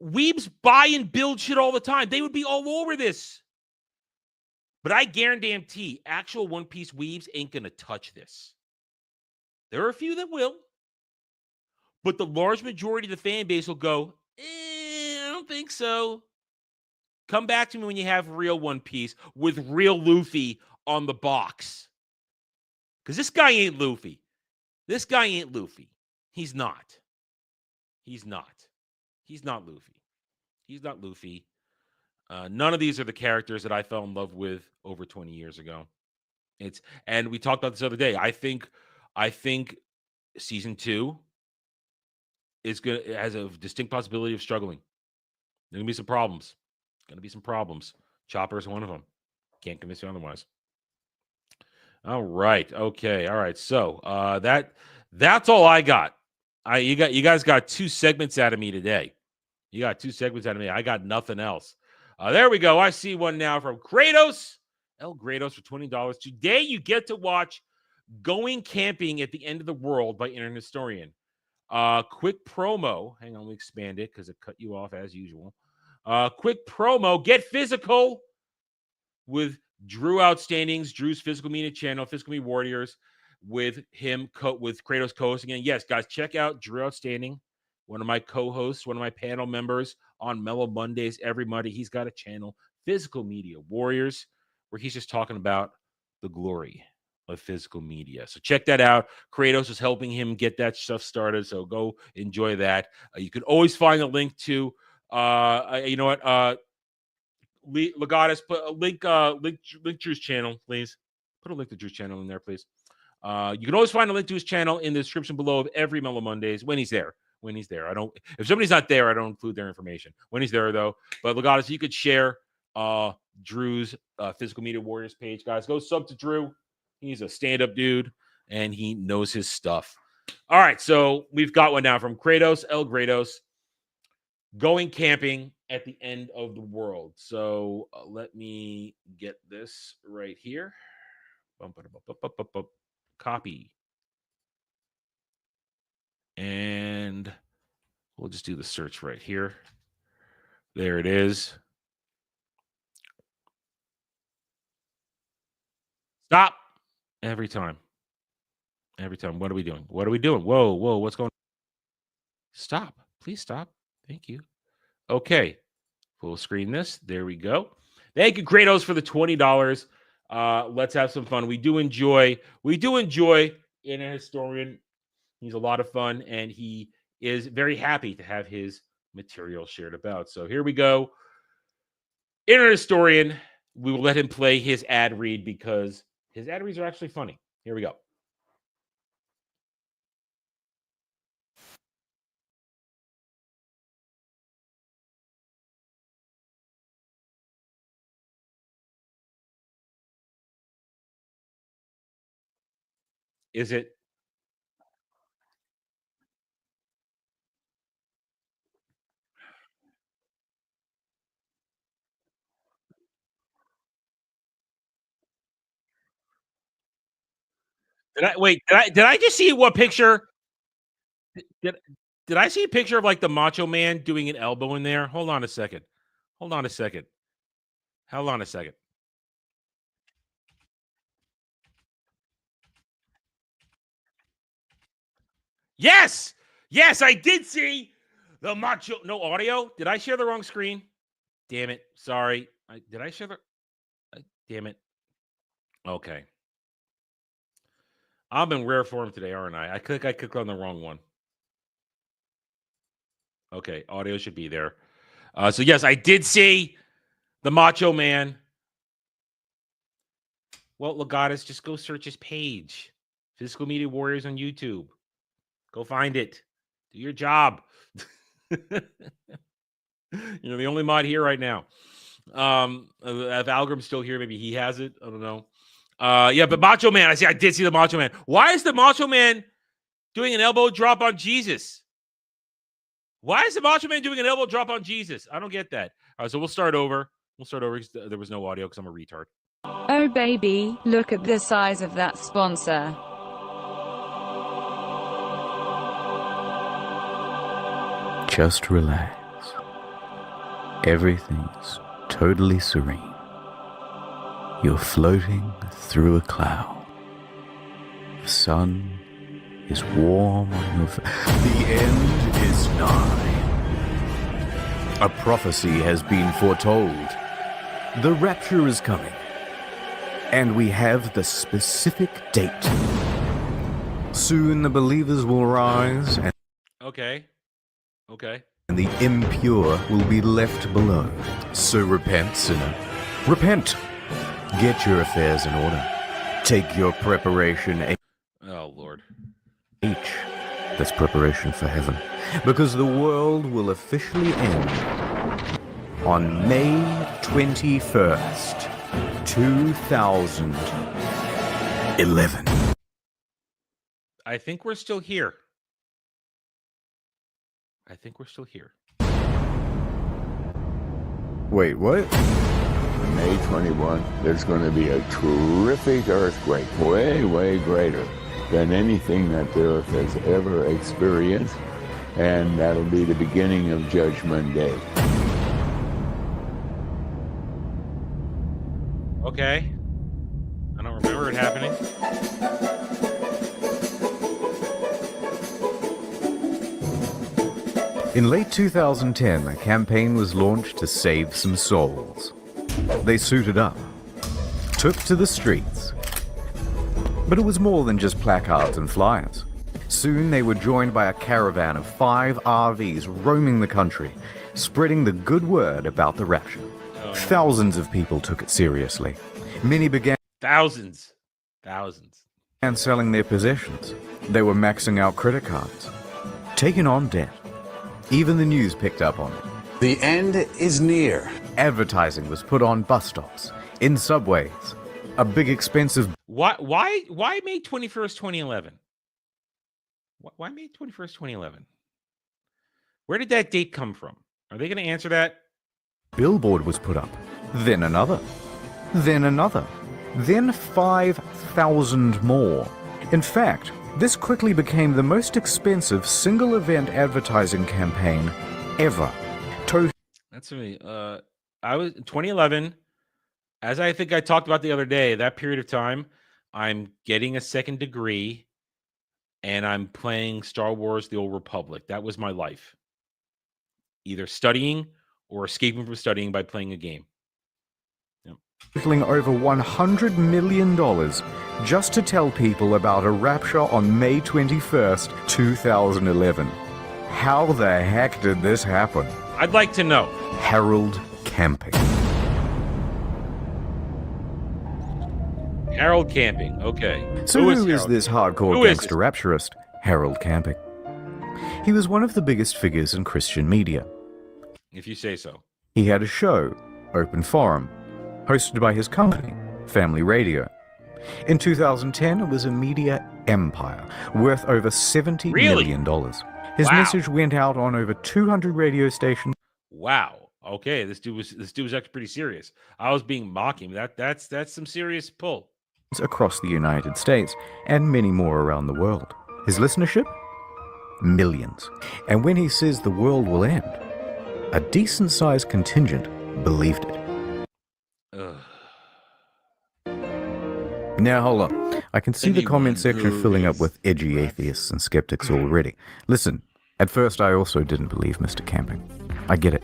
weebs buy and build shit all the time. They would be all over this. But I guarantee actual One Piece weebs ain't going to touch this. There are a few that will. But the large majority of the fan base will go, I don't think so. Come back to me when you have real One Piece with real Luffy on the box. Because this guy ain't Luffy. This guy ain't Luffy. He's not. He's not. He's not Luffy. He's not Luffy. None of these are the characters that I fell in love with over 20 years ago. And we talked about this the other day. I think season 2 has a distinct possibility of struggling. There's gonna be some problems. Chopper is one of them. Can't convince you otherwise. All right. Okay. All right. So that's all I got. You guys got 2 segments out of me today. You got 2 segments out of me. I got nothing else. There we go. I see one now from Kratos. El Grados for $20. Today you get to watch Going Camping at the End of the World by Internet Historian. Quick promo. Hang on, let me expand it because it cut you off as usual. Quick promo. Get physical with Drew Outstandings, Drew's physical media channel, Physical Media Warriors, with him, with Kratos co-hosting. And yes, guys, check out Drew Outstanding, one of my co-hosts, one of my panel members on Mellow Mondays every Monday. He's got a channel, Physical Media Warriors, where he's just talking about the glory of physical media. So check that out. Kratos is helping him get that stuff started. So go enjoy that. You can always find a link to, you know what? Legatus, put a link Drew's channel, please. Put a link to Drew's channel in there, please. You can always find a link to his channel in the description below of every Mellow Mondays when he's there. If somebody's not there, I don't include their information. When he's there, though. But Legatus, you could share Drew's Physical Media Warriors page, guys. Go sub to Drew. He's a stand-up dude, and he knows his stuff. All right, so we've got one now from Kratos, El Grados, Going Camping at the End of the World. So let me get this right here. Copy. And we'll just do the search right here. There it is. Stop. Every time. What are we doing? Whoa, what's going on? Stop. Please stop. Thank you. Okay. Full screen this. There we go. Thank you, Kratos, for the $20. Let's have some fun. We do enjoy Internet Historian. He's a lot of fun, and he is very happy to have his material shared about. So here we go. Internet Historian. We will let him play his ad read because his ad reads are actually funny. Here we go. Is it? Did I just see what picture? Did I see a picture of like the Macho Man doing an elbow in there? Hold on a second. Yes, I did see the Macho. No audio. Did I share the wrong screen? Damn it. Sorry. Did I share the? Damn it. Okay. I'm in rare form today, aren't I? I clicked on the wrong one. Okay, audio should be there. So yes, I did see the Macho Man. Well, Legatus, just go search his page. Physical Media Warriors on YouTube. Go find it. Do your job. You're the only mod here right now. If Algrim's still here, maybe he has it. I don't know. Yeah, but Macho Man, I did see the Macho Man. Why is the Macho Man doing an elbow drop on Jesus? Why is the Macho Man doing an elbow drop on Jesus? I don't get that. All right, so we'll start over. There was no audio because I'm a retard. Oh baby, look at the size of that sponsor. Just relax. Everything's totally serene. You're floating through a cloud. The sun is warm on your face. The end is nigh. A prophecy has been foretold. The rapture is coming. And we have the specific date. Soon the believers will rise and and the impure will be left below. So repent, sinner. Repent. Get your affairs in order. Take your preparation. Oh, Lord. H. That's preparation for heaven. Because the world will officially end on May 21st, 2011. I think we're still here. Wait, what? May 21, there's going to be a terrific earthquake, way, way greater than anything that the earth has ever experienced, and that'll be the beginning of Judgment Day. Okay. I don't remember it happening. In late 2010, a campaign was launched to save some souls. They suited up, took to the streets. But it was more than just placards and flyers. Soon they were joined by a caravan of 5 RVs roaming the country, spreading the good word about the rapture. Oh, no. Thousands of people took it seriously. Many began Thousands. And selling their possessions. They were maxing out credit cards, taking on debt. Even the news picked up on it. The end is near. Advertising was put on bus stops, in subways. A big expensive... Why May 21st, 2011? Why May 21st, 2011? Where did that date come from? Are they going to answer that? Billboard was put up. Then another. Then another. Then 5,000 more. In fact, this quickly became the most expensive single-event advertising campaign ever. That's me. I was 2011. As I think I talked about the other day, that period of time, I'm getting a second degree, and I'm playing Star Wars: The Old Republic. That was my life. Either studying or escaping from studying by playing a game. Totaling over $100 million just to tell people about a rapture on May 21st, 2011. How the heck did this happen? I'd like to know. Harold Camping. Harold Camping, okay. So who is this hardcore gangster rapturist, Harold Camping? He was one of the biggest figures in Christian media. If you say so. He had a show, Open Forum, hosted by his company, Family Radio. In 2010, it was a media empire worth over $70 million. His message went out on over 200 radio stations. Wow. Okay, this dude was actually pretty serious. I was being mocking. That's some serious pull. Across the United States and many more around the world. His listenership? Millions. And when he says the world will end, a decent-sized contingent believed it. Now hold on. I can see the comment section filling up with edgy atheists and skeptics already. Listen, at first I also didn't believe Mr. Camping. I get it.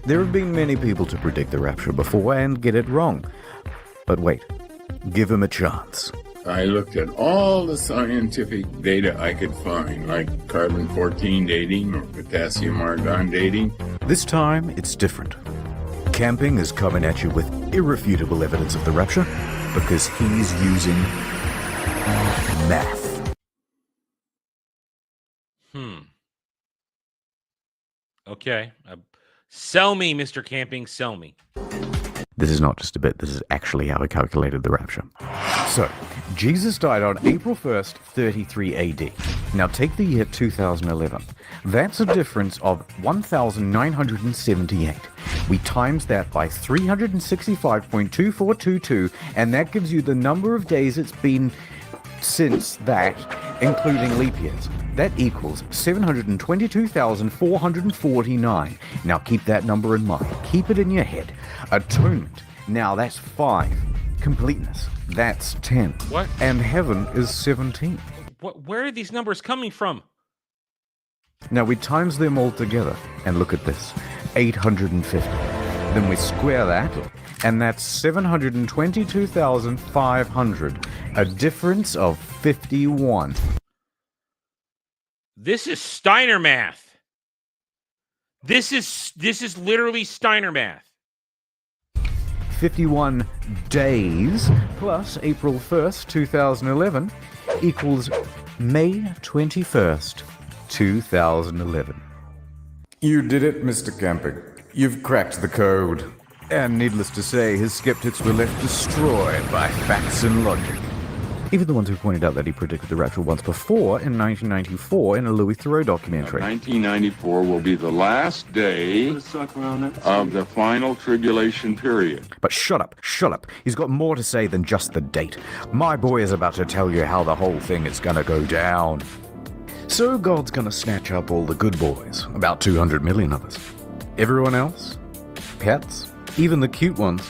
There have been many people to predict the rapture before and get it wrong. But wait, give him a chance. I looked at all the scientific data I could find, like carbon-14 dating or potassium-argon dating. This time, it's different. Camping is coming at you with irrefutable evidence of the rapture because he's using math. Okay. Sell me, Mr. Camping, sell me. This is not just a bit, this is actually how he calculated the rapture. So, Jesus died on April 1st, 33 AD. Now take the year 2011. That's a difference of 1,978. We times that by 365.2422, and that gives you the number of days it's been since that, including leap years. That equals 722,449. Now keep that number in mind. Keep it in your head. Atonement. Now that's 5. Completeness. That's 10. What? And heaven is 17. Where are these numbers coming from? Now we times them all together. And look at this. 850. Then we square that. And that's 722,500. A difference of 51. This is Steiner math. This is literally Steiner math. 51 days plus April 1st, 2011 equals May 21st, 2011. You did it, Mr. Camping. You've cracked the code. And needless to say, his skeptics were left destroyed by facts and logic. Even the ones who pointed out that he predicted the rapture once before in 1994 in a Louis Theroux documentary. 1994 will be the last day of the final tribulation period. But shut up. He's got more to say than just the date. My boy is about to tell you how the whole thing is gonna go down. So God's gonna snatch up all the good boys, about 200 million of us. Everyone else? Pets? Even the cute ones.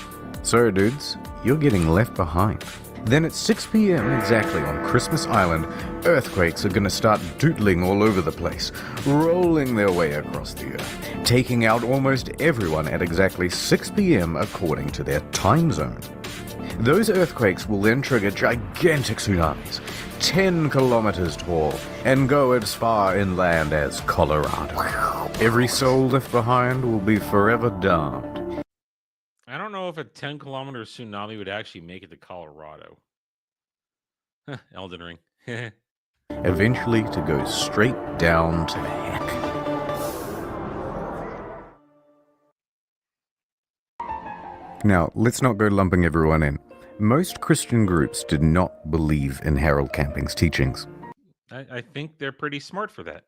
So dudes, you're getting left behind. Then at 6 p.m. exactly on Christmas Island, earthquakes are going to start doodling all over the place, rolling their way across the earth, taking out almost everyone at exactly 6 p.m. according to their time zone. Those earthquakes will then trigger gigantic tsunamis, 10 kilometers tall, and go as far inland as Colorado. Every soul left behind will be forever damned. I don't know if a 10-kilometer tsunami would actually make it to Colorado. Elden Ring. Eventually to go straight down to heck. Now, let's not go lumping everyone in. Most Christian groups did not believe in Harold Camping's teachings. I think they're pretty smart for that.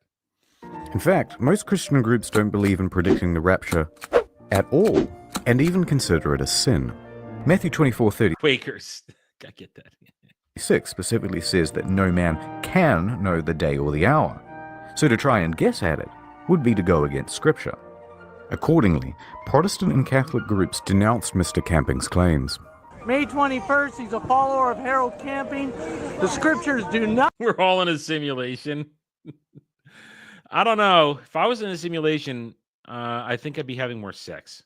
In fact, most Christian groups don't believe in predicting the rapture at all, and even consider it a sin. Matthew 24:36 Quakers. I get that. specifically says that no man can know the day or the hour. So to try and guess at it would be to go against Scripture. Accordingly, Protestant and Catholic groups denounced Mr. Camping's claims. May 21st, he's a follower of Harold Camping. The Scriptures do not... We're all in a simulation. I don't know. If I was in a simulation, I think I'd be having more sex.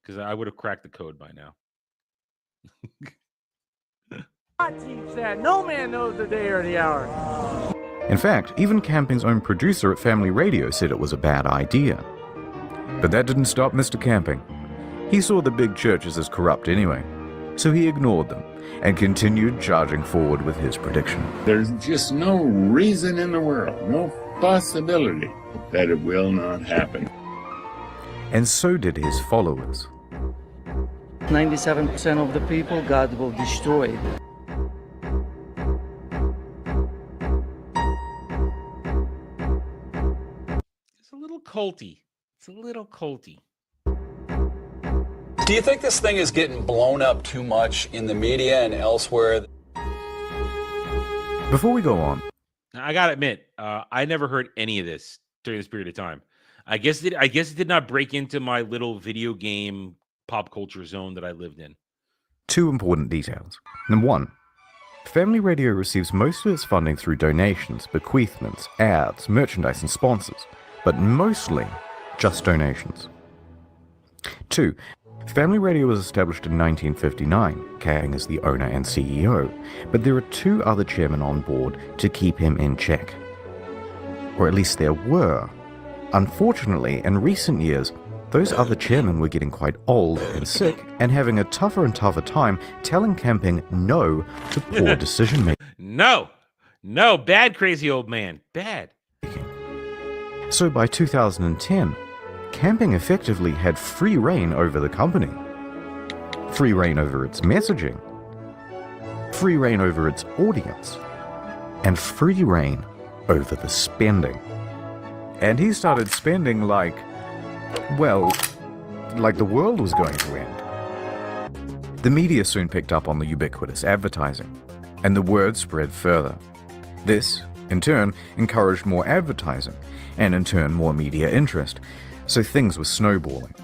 Because I would have cracked the code by now. teach that. No man knows the day or the hour. In fact, even Camping's own producer at Family Radio said it was a bad idea. But that didn't stop Mr. Camping. He saw the big churches as corrupt anyway, so he ignored them and continued charging forward with his prediction. There's just no reason in the world, no possibility that it will not happen. And so did his followers. 97% of the people God will destroy. It's a little culty. It's a little culty. Do you think this thing is getting blown up too much in the media and elsewhere? Before we go on, I gotta admit, I never heard any of this during this period of time. I guess it did not break into my little video game pop culture zone that I lived in. two important details. Number one, Family Radio receives most of its funding through donations, bequeathments, ads, merchandise, and sponsors, but mostly just donations. 2. Family Radio was established in 1959, Kang is the owner and CEO, but there are 2 other chairmen on board to keep him in check. Or at least there were. Unfortunately, in recent years, those other chairmen were getting quite old and sick and having a tougher and tougher time telling camping no to poor decision making. No, bad crazy old man, bad. So by 2010, camping effectively had free reign over the company, free reign over its messaging, free reign over its audience, and free reign over the spending. And he started spending like the world was going to end. The media soon picked up on the ubiquitous advertising, and the word spread further. This, in turn, encouraged more advertising, and in turn more media interest, so things were snowballing.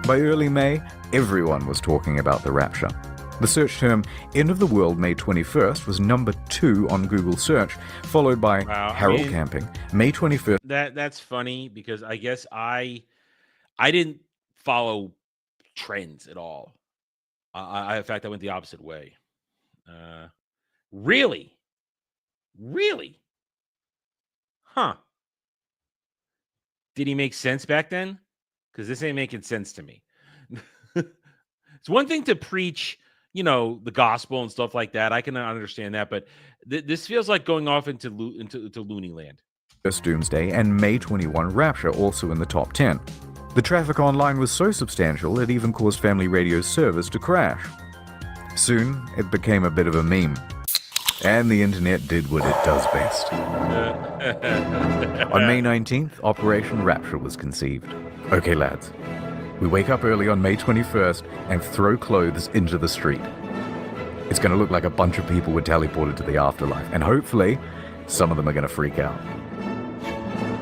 By early May, everyone was talking about the rapture. The search term "End of the World May 21st" was number 2 on Google search, followed by Harold Camping, May 21st. That's funny because I guess I didn't follow trends at all. In fact, I went the opposite way. Really? Huh. Did he make sense back then? Because this ain't making sense to me. It's one thing to preach, the gospel and stuff like that. I can understand that, but this feels like going off into loony land. Doomsday and May 21 Rapture also in the top 10. The traffic online was so substantial it even caused Family Radio's servers to crash. Soon, it became a bit of a meme. And the internet did what it does best. On May 19th, Operation Rapture was conceived. Okay, lads. We wake up early on May 21st and throw clothes into the street. It's going to look like a bunch of people were teleported to the afterlife, and hopefully, some of them are going to freak out.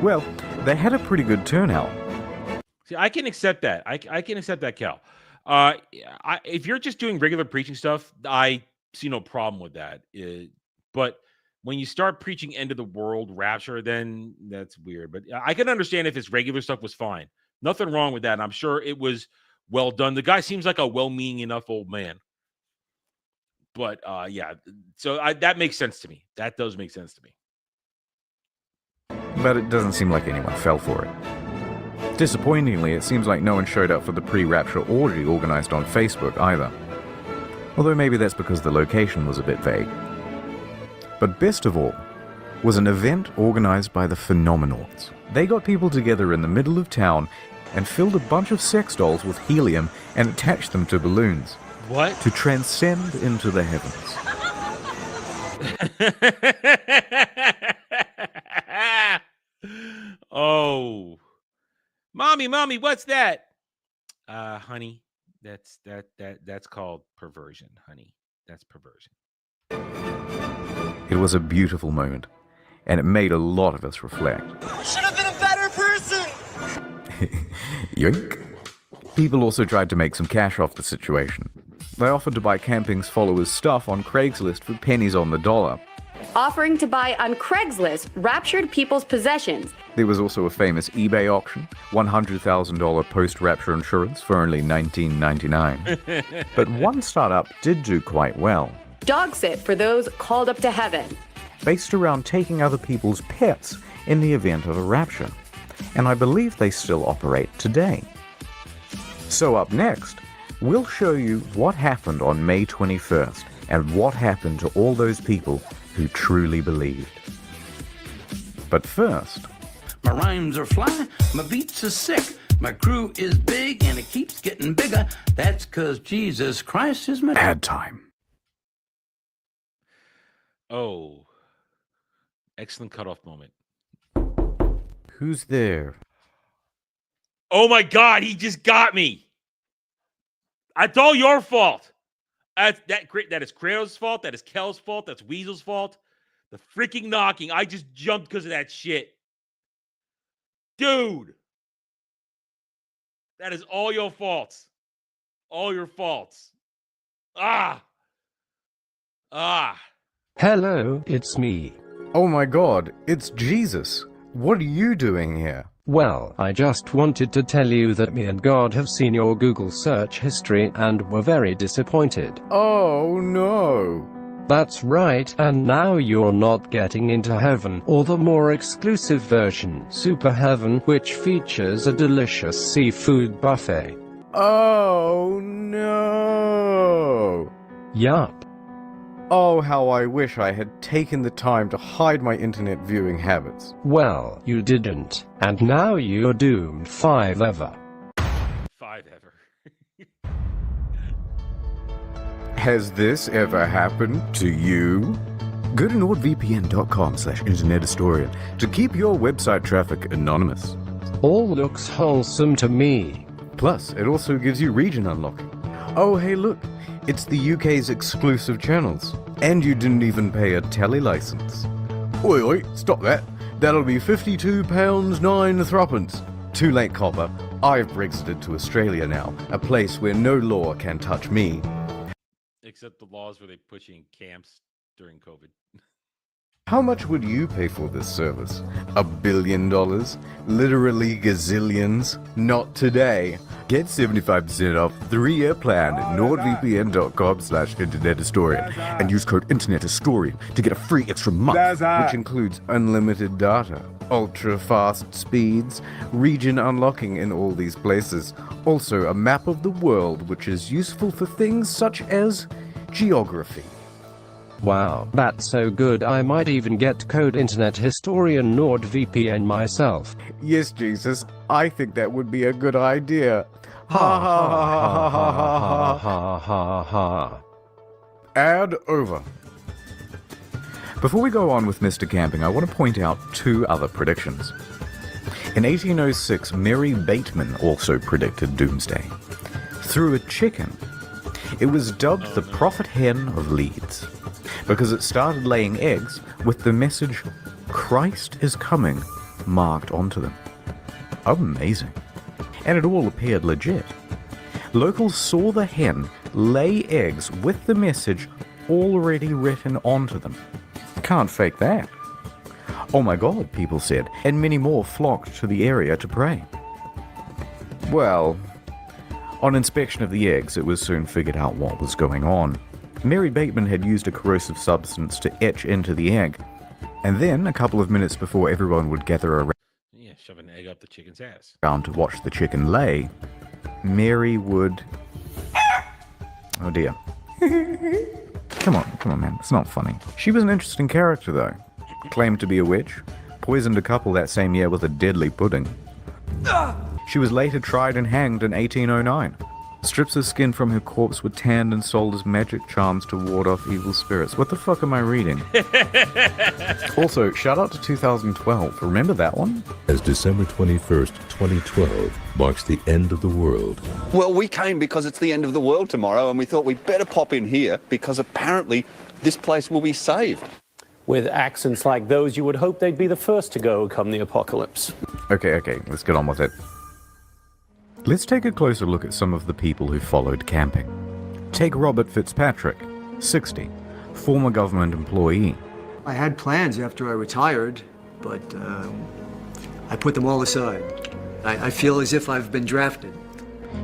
Well, they had a pretty good turnout. See, I can accept that. I can accept that, Cal. If you're just doing regular preaching stuff, I see no problem with that. But when you start preaching end of the world, rapture, then that's weird. But I can understand if his regular stuff was fine. Nothing wrong with that. And I'm sure it was well done. The guy seems like a well-meaning enough old man. But yeah, so that makes sense to me. That does make sense to me. But it doesn't seem like anyone fell for it. Disappointingly, it seems like no one showed up for the pre-rapture orgy organized on Facebook either. Although maybe that's because the location was a bit vague. But best of all was an event organized by the Phenomenauts. They got people together in the middle of town and filled a bunch of sex dolls with helium and attached them to balloons. What? To transcend into the heavens. Oh. Mommy, what's that? Honey, that's called perversion, honey. That's perversion. It was a beautiful moment, and it made a lot of us reflect. I should have been a better person! Yoink. People also tried to make some cash off the situation. They offered to buy Camping's followers' stuff on Craigslist for pennies on the dollar. Offering to buy on Craigslist raptured people's possessions. There was also a famous eBay auction, $100,000 post-rapture insurance for only $19.99. But one startup did do quite well. Dog sit for those called up to heaven. Based around taking other people's pets in the event of a rapture. And I believe they still operate today. So up next, we'll show you what happened on May 21st and what happened to all those people who truly believed. But first... My rhymes are fly, my beats are sick, my crew is big and it keeps getting bigger. That's 'cause Jesus Christ is my... Ad time. Oh. Excellent cutoff moment. Who's there? Oh my God, he just got me. It's all your fault. That is Kratos' fault. That is Kel's fault. That's Weasel's fault. The freaking knocking. I just jumped because of that shit. Dude. That is all your faults. All your faults. Ah. Ah. Hello, it's me. Oh my god, it's Jesus. What are you doing here? Well, I just wanted to tell you that me and God have seen your Google search history and were very disappointed. Oh no. That's right, and now you're not getting into heaven, or the more exclusive version, Super Heaven, which features a delicious seafood buffet. Oh no. Yup. Oh, how I wish I had taken the time to hide my internet viewing habits. Well, you didn't, and now you're doomed forever. Forever. Has this ever happened to you? Go to nordvpn.com/internethistorian to keep your website traffic anonymous. All looks wholesome to me. Plus, it also gives you region unlocking. Oh, hey look, it's the UK's exclusive channels. And you didn't even pay a telly license. Oi, stop that. That'll be £52.09. Too late, copper. I've Brexited to Australia now, a place where no law can touch me. Except the laws where they put you in camps during COVID. How much would you pay for this service? $1 billion? Literally gazillions? Not today. Get 75% off the 3-year plan at nordvpn.com/internethistorian and use code internethistorian to get a free extra month, which includes unlimited data, ultra fast speeds, region unlocking in all these places, also a map of the world which is useful for things such as geography. Wow, that's so good I might even get code Internet Historian NordVPN myself. Yes, Jesus, I think that would be a good idea. Ha ha ha ha ha ha ha ha. Ad over. Before we go on with Mr. Camping, I want to point out two other predictions. In 1806, Mary Bateman also predicted doomsday. Through a chicken. It was dubbed the Prophet Hen of Leeds, because it started laying eggs with the message, Christ is coming, marked onto them. Amazing. And it all appeared legit. Locals saw the hen lay eggs with the message already written onto them. Can't fake that. Oh my god, people said, and many more flocked to the area to pray. Well, on inspection of the eggs, it was soon figured out what was going on. Mary Bateman had used a corrosive substance to etch into the egg, and then, a couple of minutes before everyone would gather around, Shove an egg up the chicken's ass. to watch the chicken lay, Mary would... Oh dear. Come on, man, it's not funny. She was an interesting character, though. Claimed to be a witch, poisoned a couple that same year with a deadly pudding. She was later tried and hanged in 1809. Strips of skin from her corpse were tanned and sold as magic charms to ward off evil spirits. What the fuck am I reading? Also, shout out to 2012. Remember that one? As December 21st, 2012 marks the end of the world. Well, we came because it's the end of the world tomorrow, and we thought we'd better pop in here because apparently this place will be saved. With accents like those, you would hope they'd be the first to go come the apocalypse. Okay, let's get on with it. Let's take a closer look at some of the people who followed camping. Take Robert Fitzpatrick, 60, former government employee. I had plans after I retired, but I put them all aside. I feel as if I've been drafted.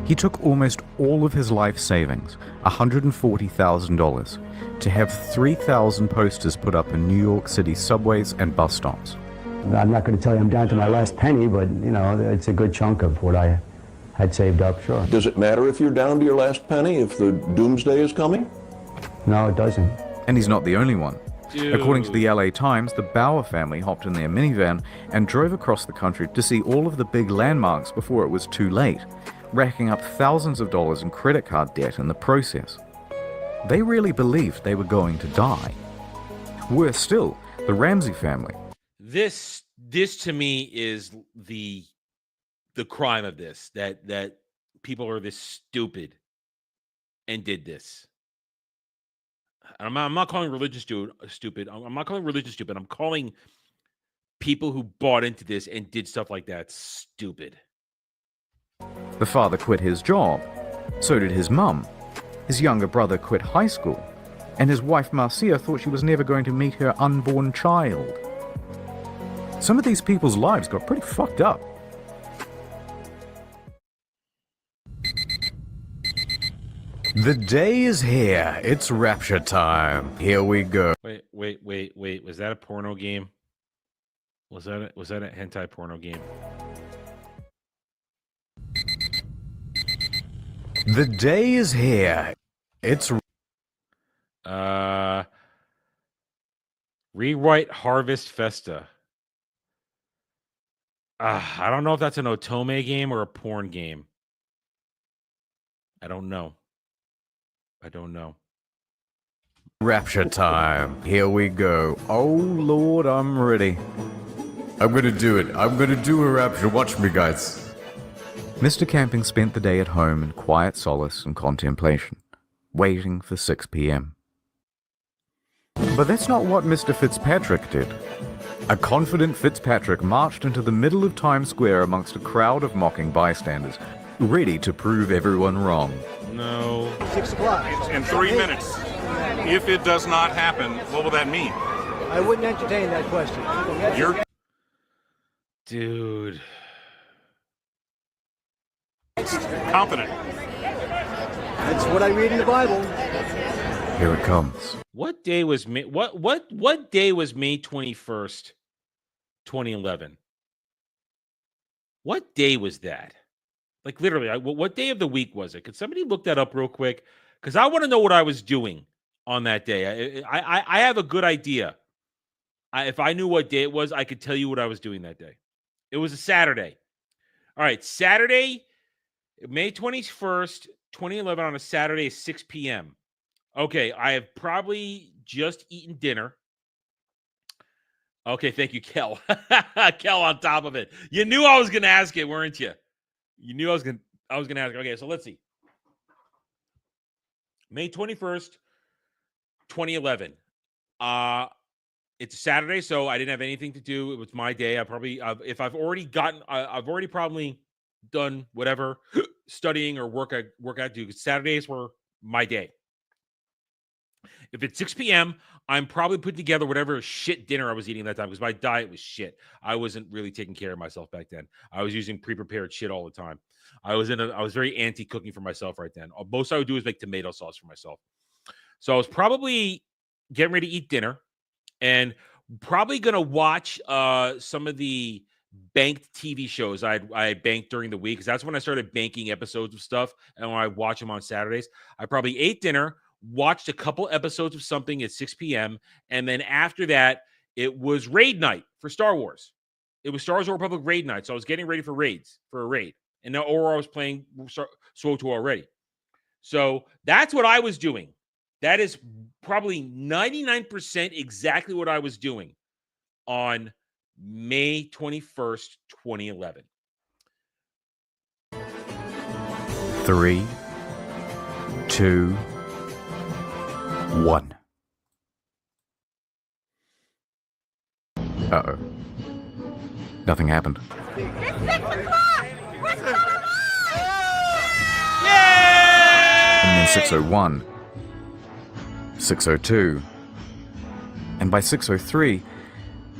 He took almost all of his life savings, $140,000, to have 3,000 posters put up in New York City subways and bus stops. I'm not going to tell you I'm down to my last penny, but, you know, it's a good chunk of what I had saved up, sure. Does it matter if you're down to your last penny, if the doomsday is coming? No, it doesn't. And he's not the only one. Dude. According to the LA Times, the Bauer family hopped in their minivan and drove across the country to see all of the big landmarks before it was too late, racking up thousands of dollars in credit card debt in the process. They really believed they were going to die. Worse still, the Ramsey family. This to me is the crime of this, that people are this stupid and did this. I'm not calling religious stupid. I'm not calling religion stupid. I'm calling people who bought into this and did stuff like that stupid. The father quit his job. So did his mum. His younger brother quit high school. and his wife Marcia thought she was never going to meet her unborn child. Some of these people's lives got pretty fucked up. The day is here. It's rapture time. Here we go. Wait. Was that a porno game? Was that a hentai porno game? The day is here. It's Rewrite Harvest Festa. I don't know if that's an Otome game or a porn game. I don't know. rapture time. Here we go. Oh, Lord, I'm ready. I'm gonna do it. I'm gonna do a rapture. Watch me, guys. Mr. Camping spent the day at home in quiet solace and contemplation, waiting for 6 p.m. But that's not what Mr. Fitzpatrick did. A confident Fitzpatrick marched into the middle of Times Square amongst a crowd of mocking bystanders, ready to prove everyone wrong. No. 6 o'clock. In 3 minutes. If it does not happen, what will that mean? I wouldn't entertain that question. You're... Dude. Confident. That's what I read in the Bible. Here it comes. What day was May? What day was May 21st, 2011? What day was that? Like literally, what day of the week was it? Could somebody look that up real quick? Because I want to know what I was doing on that day. I have a good idea. If I knew what day it was, I could tell you what I was doing that day. It was a Saturday. All right, Saturday, May 21st, 2011 on a Saturday at 6 p.m. Okay, I have probably just eaten dinner. Okay, thank you, Kel. Kel on top of it. You knew I was going to ask it, weren't you? You knew I was going to ask it. Okay, so let's see. May 21st, 2011. It's a Saturday, so I didn't have anything to do. It was my day. I've already probably done whatever studying or work I do, because Saturdays were my day. If it's 6 p.m., I'm probably putting together whatever shit dinner I was eating that time, because my diet was shit. I wasn't really taking care of myself back then. I was using pre-prepared shit all the time. I was very anti-cooking for myself right then. Most I would do is make tomato sauce for myself. So I was probably getting ready to eat dinner and probably going to watch some of the banked TV shows I banked during the week, because that's when I started banking episodes of stuff. And when I watch them on Saturdays, I probably ate dinner, watched a couple episodes of something at 6 p.m. And then after that, it was raid night for Star Wars. It was Star Wars Republic raid night. So I was getting ready for a raid. And now, or I was playing SWTOR already. So that's what I was doing. That is probably 99% exactly what I was doing on May 21st, 2011. 3, 2, 1. Uh-oh. Nothing happened. It's 6 o'clock! What's going on? And then 6:01, 6:02, and by 6:03,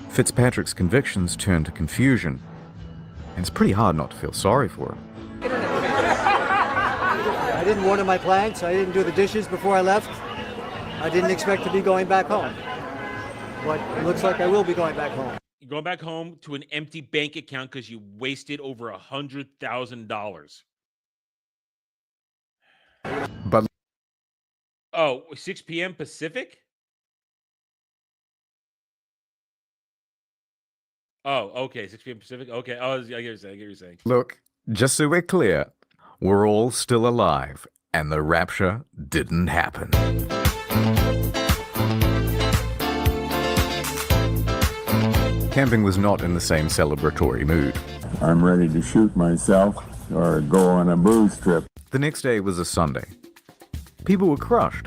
Fitzpatrick's convictions turned to confusion. And it's pretty hard not to feel sorry for him. I didn't water my plants. I didn't do the dishes before I left. I didn't expect to be going back home. But it looks like I will be going back home. You're going back home to an empty bank account because you wasted over $100,000. But 6 p.m. Pacific? Oh, okay. 6 p.m. Pacific. Okay. Oh, I get what you're saying. Look, just so we're clear, we're all still alive, and the rapture didn't happen. Camping was not in the same celebratory mood. I'm ready to shoot myself or go on a booze trip. The next day was a Sunday. People were crushed,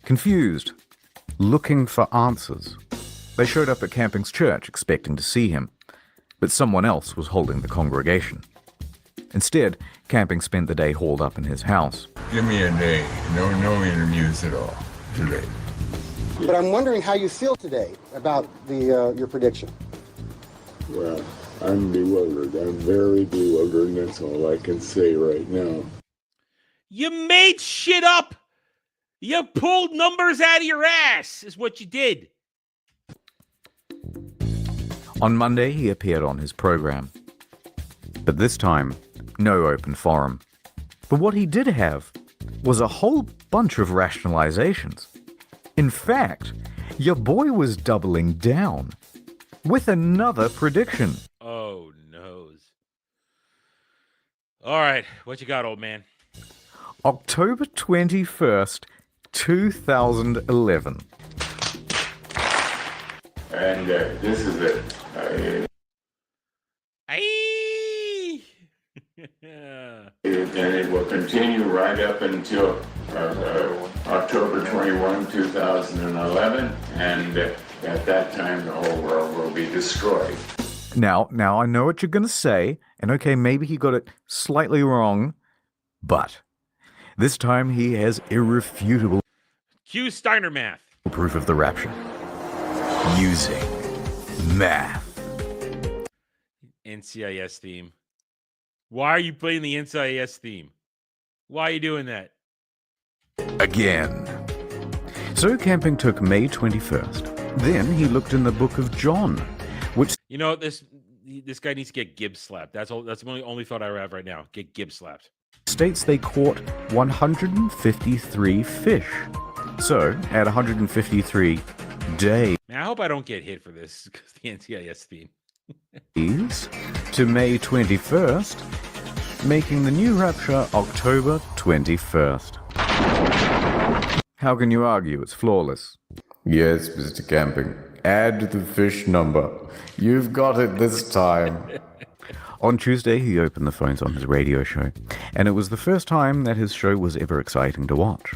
confused, looking for answers. They showed up at Camping's church expecting to see him, but someone else was holding the congregation. Instead, Camping spent the day holed up in his house. Give me a day. No interviews at all today. But I'm wondering how you feel today about your prediction. Well, I'm bewildered. I'm very bewildered, and that's all I can say right now. You made shit up. You pulled numbers out of your ass, is what you did. On Monday, he appeared on his program. But this time, no open forum. But what he did have was a whole bunch of rationalizations. In fact, your boy was doubling down with another prediction. Oh, noes. All right, what you got, old man? October 21st, 2011. And this is it. And it will continue right up until October 21, 2011. And at that time, the whole world will be destroyed. Now, I know what you're going to say, and okay, maybe he got it slightly wrong, but this time he has irrefutable Cue Steiner math. proof of the rapture. Using math. NCIS theme. Why are you playing the NCIS theme? Why are you doing that? Again. So camping took May 21st. Then he looked in the book of John, which... You know, this guy needs to get Gibbs slapped. That's all. That's the only thought I have right now. Get Gibbs slapped. States they caught 153 fish. So, at 153 days... Man, I hope I don't get hit for this, because the NCIS theme. to May 21st, making the new rapture October 21st. How can you argue? It's flawless. Yes, Mr. Camping. Add the fish number. You've got it this time. On Tuesday, he opened the phones on his radio show, and it was the first time that his show was ever exciting to watch.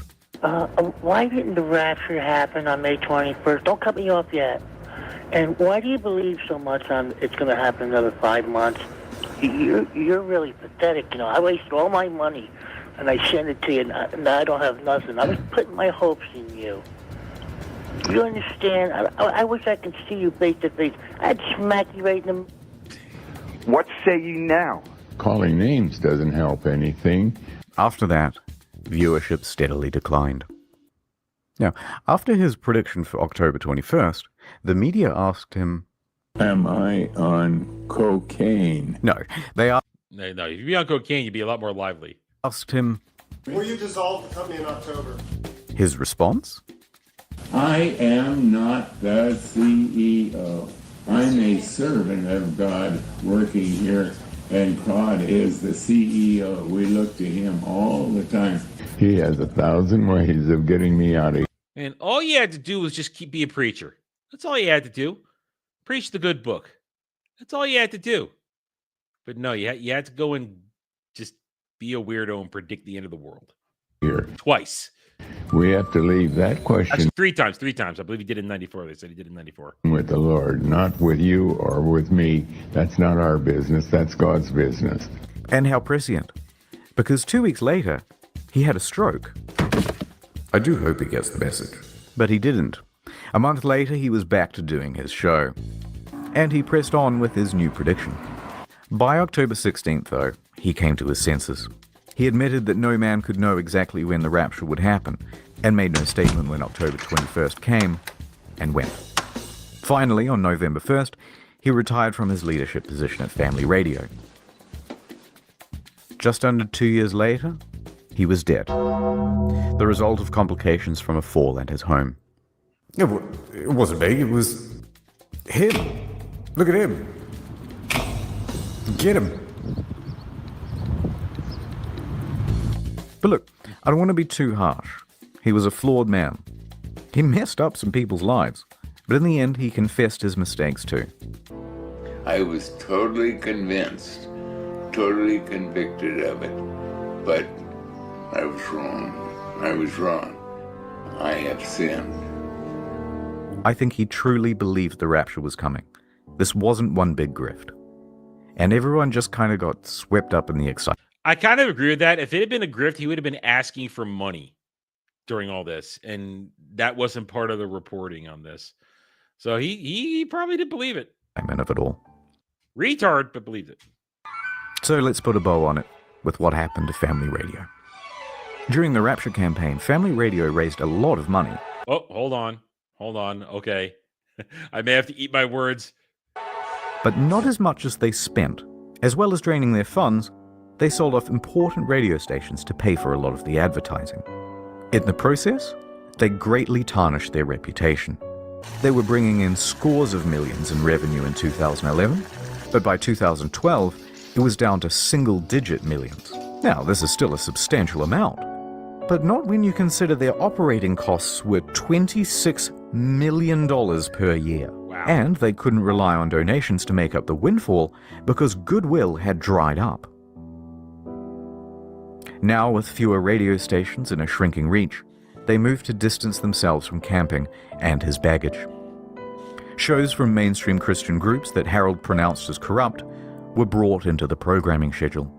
Why didn't the rapture happen on May 21st? Don't cut me off yet. And why do you believe so much on it's going to happen another 5 months? You're really pathetic. You know, I wasted all my money, and I sent it to you, and I don't have nothing. I was putting my hopes in you. You understand? I wish I could see you face to face. I'd smack you right in the... What say you now? Calling names doesn't help anything. After that, viewership steadily declined. Now, after his prediction for October 21st, the media asked him, Am I on cocaine? No, they No, if you'd be on cocaine, you'd be a lot more lively. asked him... Will you dissolve the company in October? His response? I am not the CEO. I'm a servant of God working here, and God is the CEO. We look to him all the time. He has 1,000 ways of getting me out of here. And all you had to do was just be a preacher. That's all you had to do. Preach the good book. That's all you had to do. But no, you had to go and just be a weirdo and predict the end of the world. Here. Twice. We have to leave that question Actually, three times. I believe he did it in 94. They said he did it in 94. with the Lord, not with you or with me. That's not our business. That's God's business. And how prescient. Because 2 weeks later, he had a stroke. I do hope he gets the message. But he didn't. A month later, he was back to doing his show. And he pressed on with his new prediction. By October 16th, though, he came to his senses. He admitted that no man could know exactly when the rapture would happen, and made no statement when October 21st came and went. Finally, on November 1st, he retired from his leadership position at Family Radio. Just under 2 years later, he was dead. The result of complications from a fall at his home. It wasn't me, it was him. Look at him. Get him. But look, I don't want to be too harsh. He was a flawed man. He messed up some people's lives, but in the end, he confessed his mistakes too. I was totally convinced, totally convicted of it, but I was wrong. I was wrong. I have sinned. I think he truly believed the rapture was coming. This wasn't one big grift. And everyone just kind of got swept up in the excitement. I kind of agree with that. If it had been a grift, he would have been asking for money during all this, and that wasn't part of the reporting on this. So he probably didn't believe it. Of it all. Retard, but believed it. So let's put a bow on it with what happened to Family Radio. During the Rapture campaign, Family Radio raised a lot of money. Oh, hold on. Okay. I may have to eat my words. But not as much as they spent. As well as draining their funds, they sold off important radio stations to pay for a lot of the advertising. In the process, they greatly tarnished their reputation. They were bringing in scores of millions in revenue in 2011, but by 2012, it was down to single-digit millions. Now, this is still a substantial amount, but not when you consider their operating costs were $26 million per year. Wow. And they couldn't rely on donations to make up the windfall because goodwill had dried up. Now, with fewer radio stations and a shrinking reach, they moved to distance themselves from camping and his baggage. Shows from mainstream Christian groups that Harold pronounced as corrupt were brought into the programming schedule.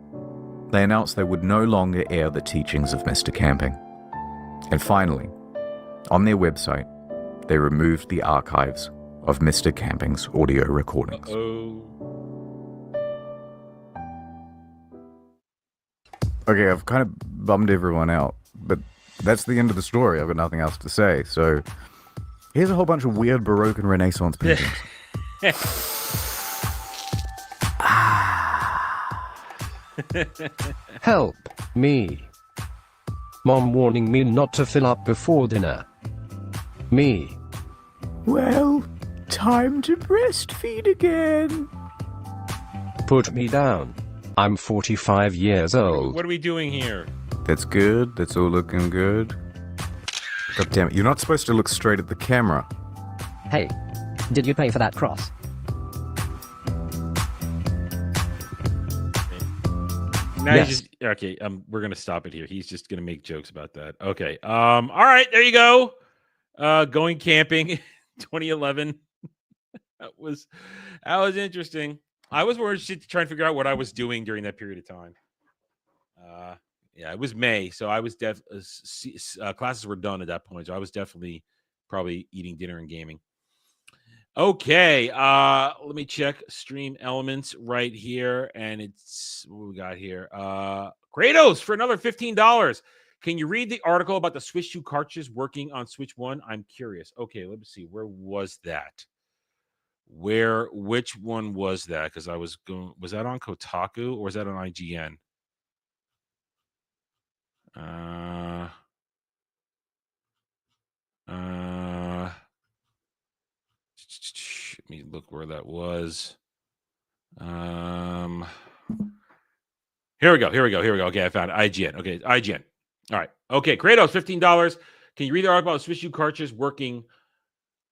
They announced they would no longer air the teachings of Mr. Camping. And finally, on their website, they removed the archives of Mr. Camping's audio recordings. Okay, I've kind of bummed everyone out, but that's the end of the story. I've got nothing else to say. So here's a whole bunch of weird Baroque and Renaissance paintings. Help me. Mom warning me not to fill up before dinner. Me. Well, time to breastfeed again. Put me down. I'm 45 years old. What are we doing here? That's good. That's all looking good. God damn it. You're not supposed to look straight at the camera. Hey, did you pay for that cross? Now Yes. he's just okay. We're gonna stop it here. He's just gonna make jokes about that. Okay. All right. There you go. Going camping, 2011. that was interesting. I was more interested to try and figure out what I was doing during that period of time. Yeah, it was May, so I was classes were done at that point, so I was definitely probably eating dinner and gaming. Okay, let me check Stream Elements right here, and it's what we got here. Kratos for another $15. Can you read the article about the Switch 2 cartridges working on Switch 1? I'm curious. Okay, let me see. Where was that? Which one was that? Because I was going. Was that on Kotaku or was that on IGN? Let me look where that was. Here we go. Okay, I found it. IGN. Okay, IGN. All right. Okay, Kratos, $15. Can you read the article about Switch 2 cartridges working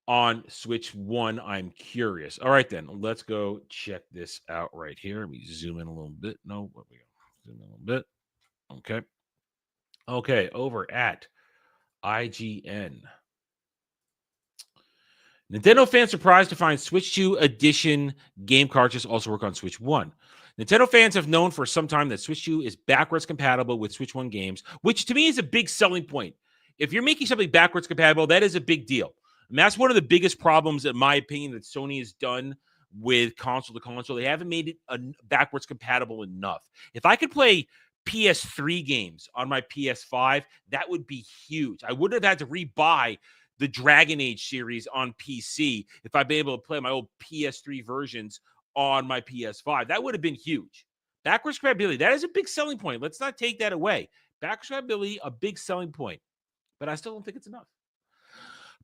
on Switch 1? I'm curious. All right, then. Let's go check this out right here. Let me zoom in a little bit. No, where we go? Zoom in a little bit. Okay. Okay, over at IGN. Nintendo fans surprised to find Switch 2 Edition game cartridges also work on Switch 1. Nintendo fans have known for some time that Switch 2 is backwards compatible with Switch 1 games, which to me is a big selling point. If you're making something backwards compatible, that is a big deal. And that's one of the biggest problems, in my opinion, that Sony has done with console to console. They haven't made it backwards compatible enough. If I could play PS3 games on my PS5, that would be huge. I wouldn't have had to rebuy the Dragon Age series on PC if I'd been able to play my old PS3 versions on my PS5. That would have been huge. Backwards compatibility, that is a big selling point. Let's not take that away. Backwards compatibility, a big selling point. But I still don't think it's enough.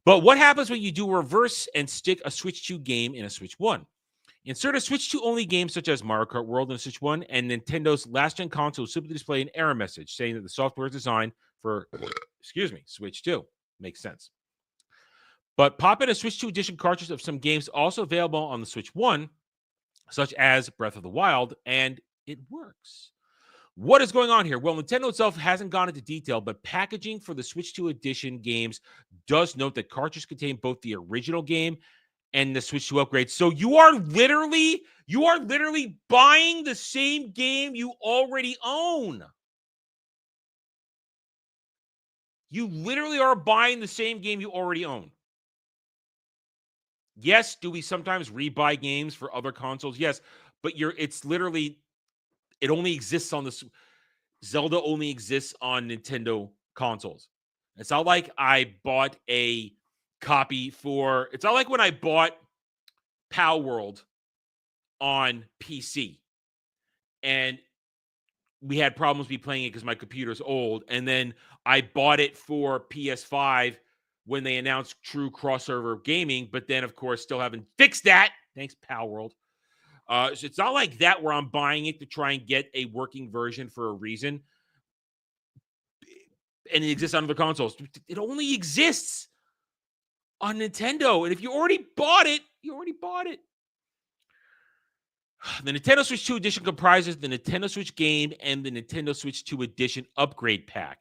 But what happens when you do reverse and stick a Switch 2 game in a Switch 1? Insert a Switch 2 only game such as Mario Kart World in Switch 1, and Nintendo's last-gen console will simply display an error message saying that the software is designed for, Switch 2. Makes sense. But pop in a Switch 2 edition cartridge of some games also available on the Switch 1, such as Breath of the Wild, and it works. What is going on here? Well, Nintendo itself hasn't gone into detail, but packaging for the Switch 2 edition games does note that cartridges contain both the original game and the Switch 2 upgrade. So you are literally buying the same game you already own. You literally are buying the same game you already own. Yes, do we sometimes rebuy games for other consoles? Yes, but it's literally, it only exists on this. Zelda only exists on Nintendo consoles. It's not like I bought a copy for, it's not like when I bought Pow World on PC and we had problems with playing it because my computer's old. And then I bought it for PS5 when they announced true crossover gaming, but then, of course, still haven't fixed that. Thanks, Pow World. So it's not like that where I'm buying it to try and get a working version for a reason. And it exists on other consoles. It only exists on Nintendo. And if you already bought it, you already bought it. The Nintendo Switch 2 edition comprises the Nintendo Switch game and the Nintendo Switch 2 edition upgrade pack.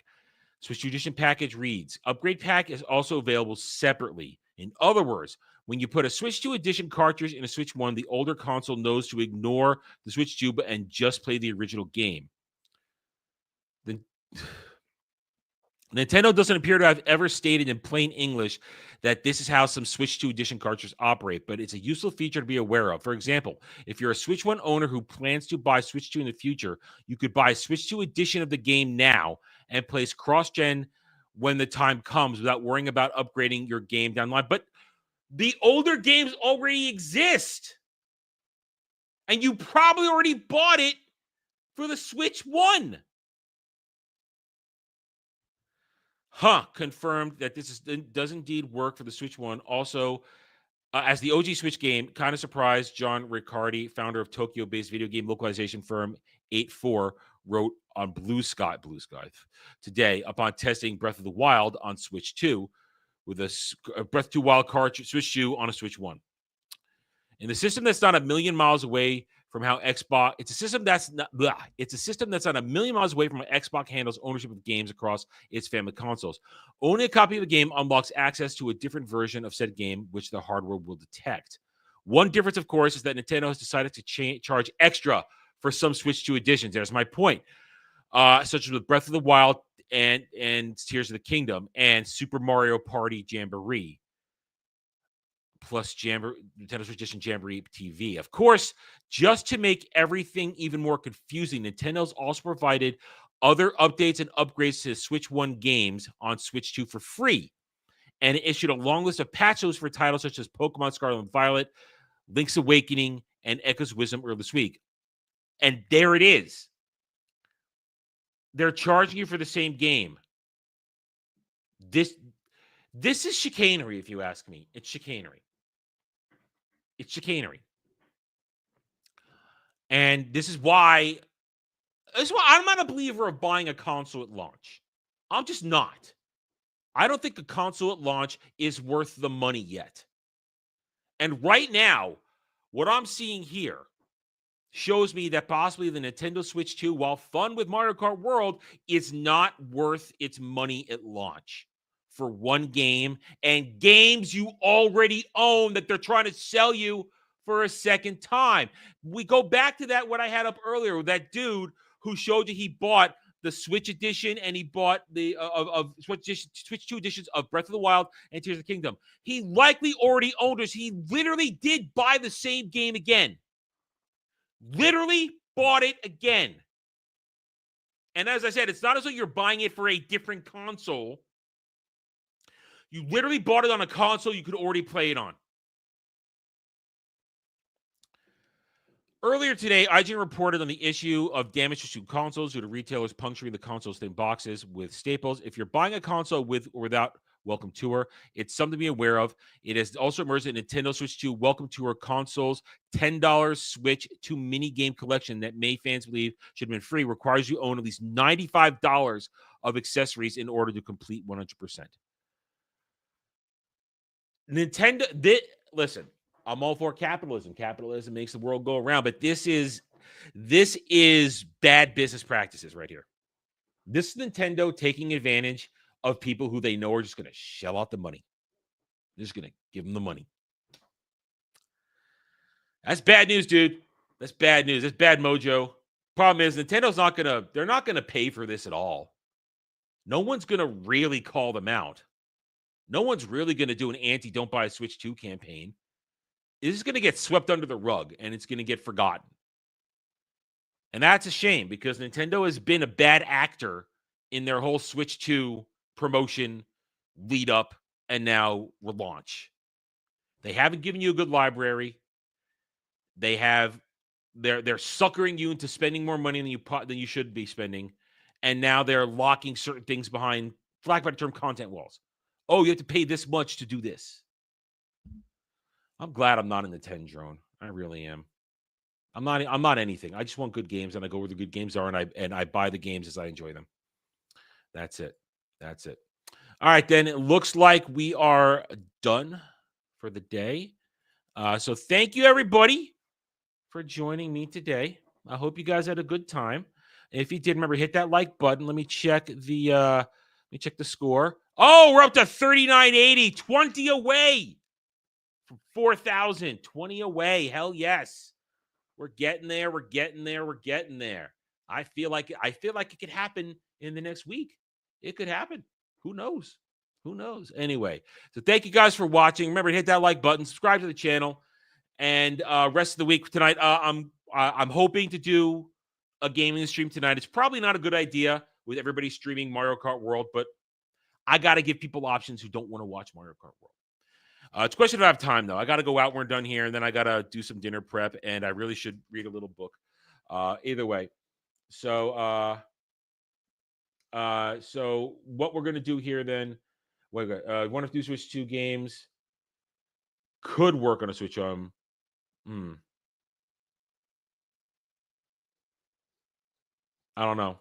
Switch 2 edition package reads, upgrade pack is also available separately. In other words, when you put a Switch 2 edition cartridge in a Switch 1, the older console knows to ignore the Switch 2 and just play the original game. Nintendo doesn't appear to have ever stated in plain English that this is how some Switch 2 edition cartridges operate, but it's a useful feature to be aware of. For example, if you're a Switch 1 owner who plans to buy Switch 2 in the future, you could buy a Switch 2 edition of the game now and place cross-gen when the time comes without worrying about upgrading your game down the line. But the older games already exist, and you probably already bought it for the Switch 1. Confirmed that this does indeed work for the Switch 1. Also, as the OG Switch game, kind of surprised, John Riccardi, founder of Tokyo-based video game localization firm 84, wrote on Blue Sky today upon testing Breath of the Wild on Switch 2 with a Breath of the Wild cartridge Switch 2 on a Switch 1. In the system that's not a million miles away from how Xbox, it's a system that's not a million miles away from how Xbox handles ownership of games across its family consoles. Owning a copy of a game unlocks access to a different version of said game, which the hardware will detect. One difference, of course, is that Nintendo has decided to charge extra for some Switch 2 editions. There's my point. Such as with Breath of the Wild and Tears of the Kingdom and Super Mario Party Jamboree. Plus Nintendo Switch Edition Jamboree TV. Of course, just to make everything even more confusing, Nintendo's also provided other updates and upgrades to the Switch 1 games on Switch 2 for free, and it issued a long list of patch notes for titles such as Pokemon Scarlet and Violet, Link's Awakening, and Echo's Wisdom earlier this week. And there it is. They're charging you for the same game. This is chicanery, if you ask me. It's chicanery. It's chicanery. And this is why I'm not a believer of buying a console at launch. I'm just not. I don't think a console at launch is worth the money yet. And right now, what I'm seeing here shows me that possibly the Nintendo Switch 2, while fun with Mario Kart World, is not worth its money at launch for one game and games you already own that they're trying to sell you for a second time. We go back to that, what I had up earlier, that dude who showed you he bought the Switch edition and he bought the Switch 2 editions of Breath of the Wild and Tears of the Kingdom. He likely already owned it. He literally did buy the same game again. Literally bought it again. And as I said, it's not as though you're buying it for a different console. You literally bought it on a console you could already play it on. Earlier today, IGN reported on the issue of damage to consoles due to retailers puncturing the console's thin boxes with staples. If you're buying a console with or without Welcome Tour, it's something to be aware of. It has also emerged that Nintendo Switch 2 Welcome Tour consoles $10 Switch 2 mini game collection that many fans believe should have been free requires you own at least $95 of accessories in order to complete 100%. Nintendo, listen, I'm all for capitalism. Capitalism makes the world go around, but this is bad business practices right here. This is Nintendo taking advantage of people who they know are just going to shell out the money. They're just going to give them the money. That's bad news, dude. That's bad news. That's bad mojo. Problem is, they're not going to pay for this at all. No one's going to really call them out. No one's really going to do an anti-Don't Buy a Switch 2 campaign. This is going to get swept under the rug, and it's going to get forgotten. And that's a shame because Nintendo has been a bad actor in their whole Switch 2 promotion, lead up, and now relaunch. They haven't given you a good library. They're suckering you into spending more money than you should be spending, and now they're locking certain things behind, for lack of a better term, content walls. Oh, you have to pay this much to do this. I'm glad I'm not in the 10 drone. I really am. I'm not anything. I just want good games, and I go where the good games are, and I buy the games as I enjoy them. That's it. All right, then it looks like we are done for the day. So thank you, everybody, for joining me today. I hope you guys had a good time. If you did, remember, hit that like button. Let me check the score. Oh, we're up to 3980, 20 away from 4,000, 20 away. Hell yes. We're getting there. I feel like it could happen in the next week. It could happen. Who knows? Anyway, so thank you guys for watching. Remember to hit that like button, subscribe to the channel, and rest of the week tonight. I'm hoping to do a gaming stream tonight. It's probably not a good idea with everybody streaming Mario Kart World, but I got to give people options who don't want to watch Mario Kart World. It's a question if I have time, though. I got to go out when we're done here, and then I got to do some dinner prep, and I really should read a little book. Either way. So what we're going to do here then, one of the Switch 2 games could work on a Switch. I don't know.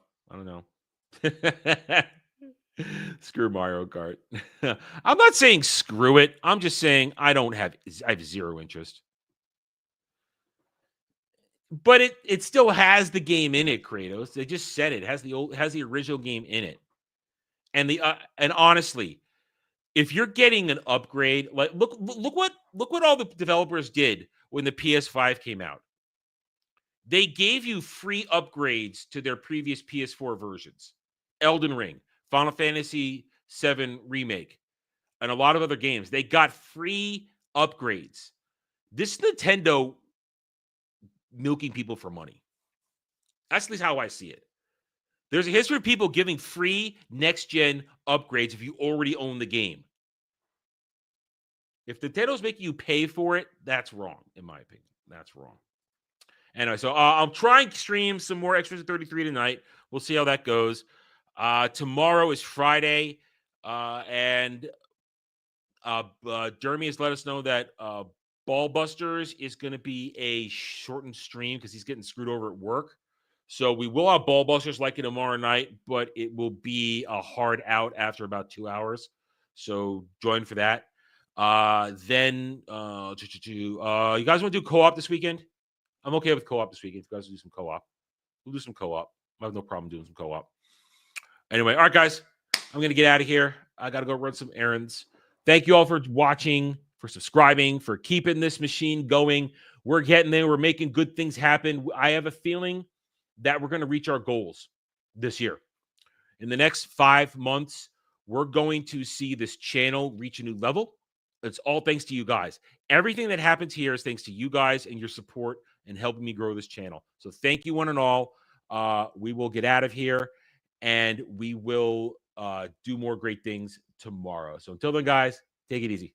Screw Mario Kart. I'm not saying screw it. I'm just saying I have zero interest. But it still has the game in it, Kratos. They just said it has the original game in it. And and honestly, if you're getting an upgrade, like look what all the developers did when the PS5 came out. They gave you free upgrades to their previous PS4 versions. Elden Ring, Final Fantasy VII Remake, and a lot of other games. They got free upgrades. This Nintendo milking people for money. That's at least how I see it. There's a history of people giving free next-gen upgrades if you already own the game. If Nintendo's making you pay for it, that's wrong, in my opinion. That's wrong. Anyway, so I'm trying to stream some more Extras 33 tonight. We'll see how that goes. Tomorrow is Friday, and Jeremy has let us know that Ballbusters is going to be a shortened stream because he's getting screwed over at work. So we will have Ballbusters like it tomorrow night, but it will be a hard out after about 2 hours. So join for that. Then you guys want to do co-op this weekend? I'm okay with co-op this weekend. If you guys do some co-op, we'll do some co-op. I have no problem doing some co-op. Anyway, all right, guys, I'm going to get out of here. I got to go run some errands. Thank you all for watching, for subscribing, for keeping this machine going. We're getting there. We're making good things happen. I have a feeling that we're going to reach our goals this year. In the next 5 months, we're going to see this channel reach a new level. It's all thanks to you guys. Everything that happens here is thanks to you guys and your support and helping me grow this channel. So thank you one and all. We will get out of here, and we will do more great things tomorrow. So until then, guys, take it easy.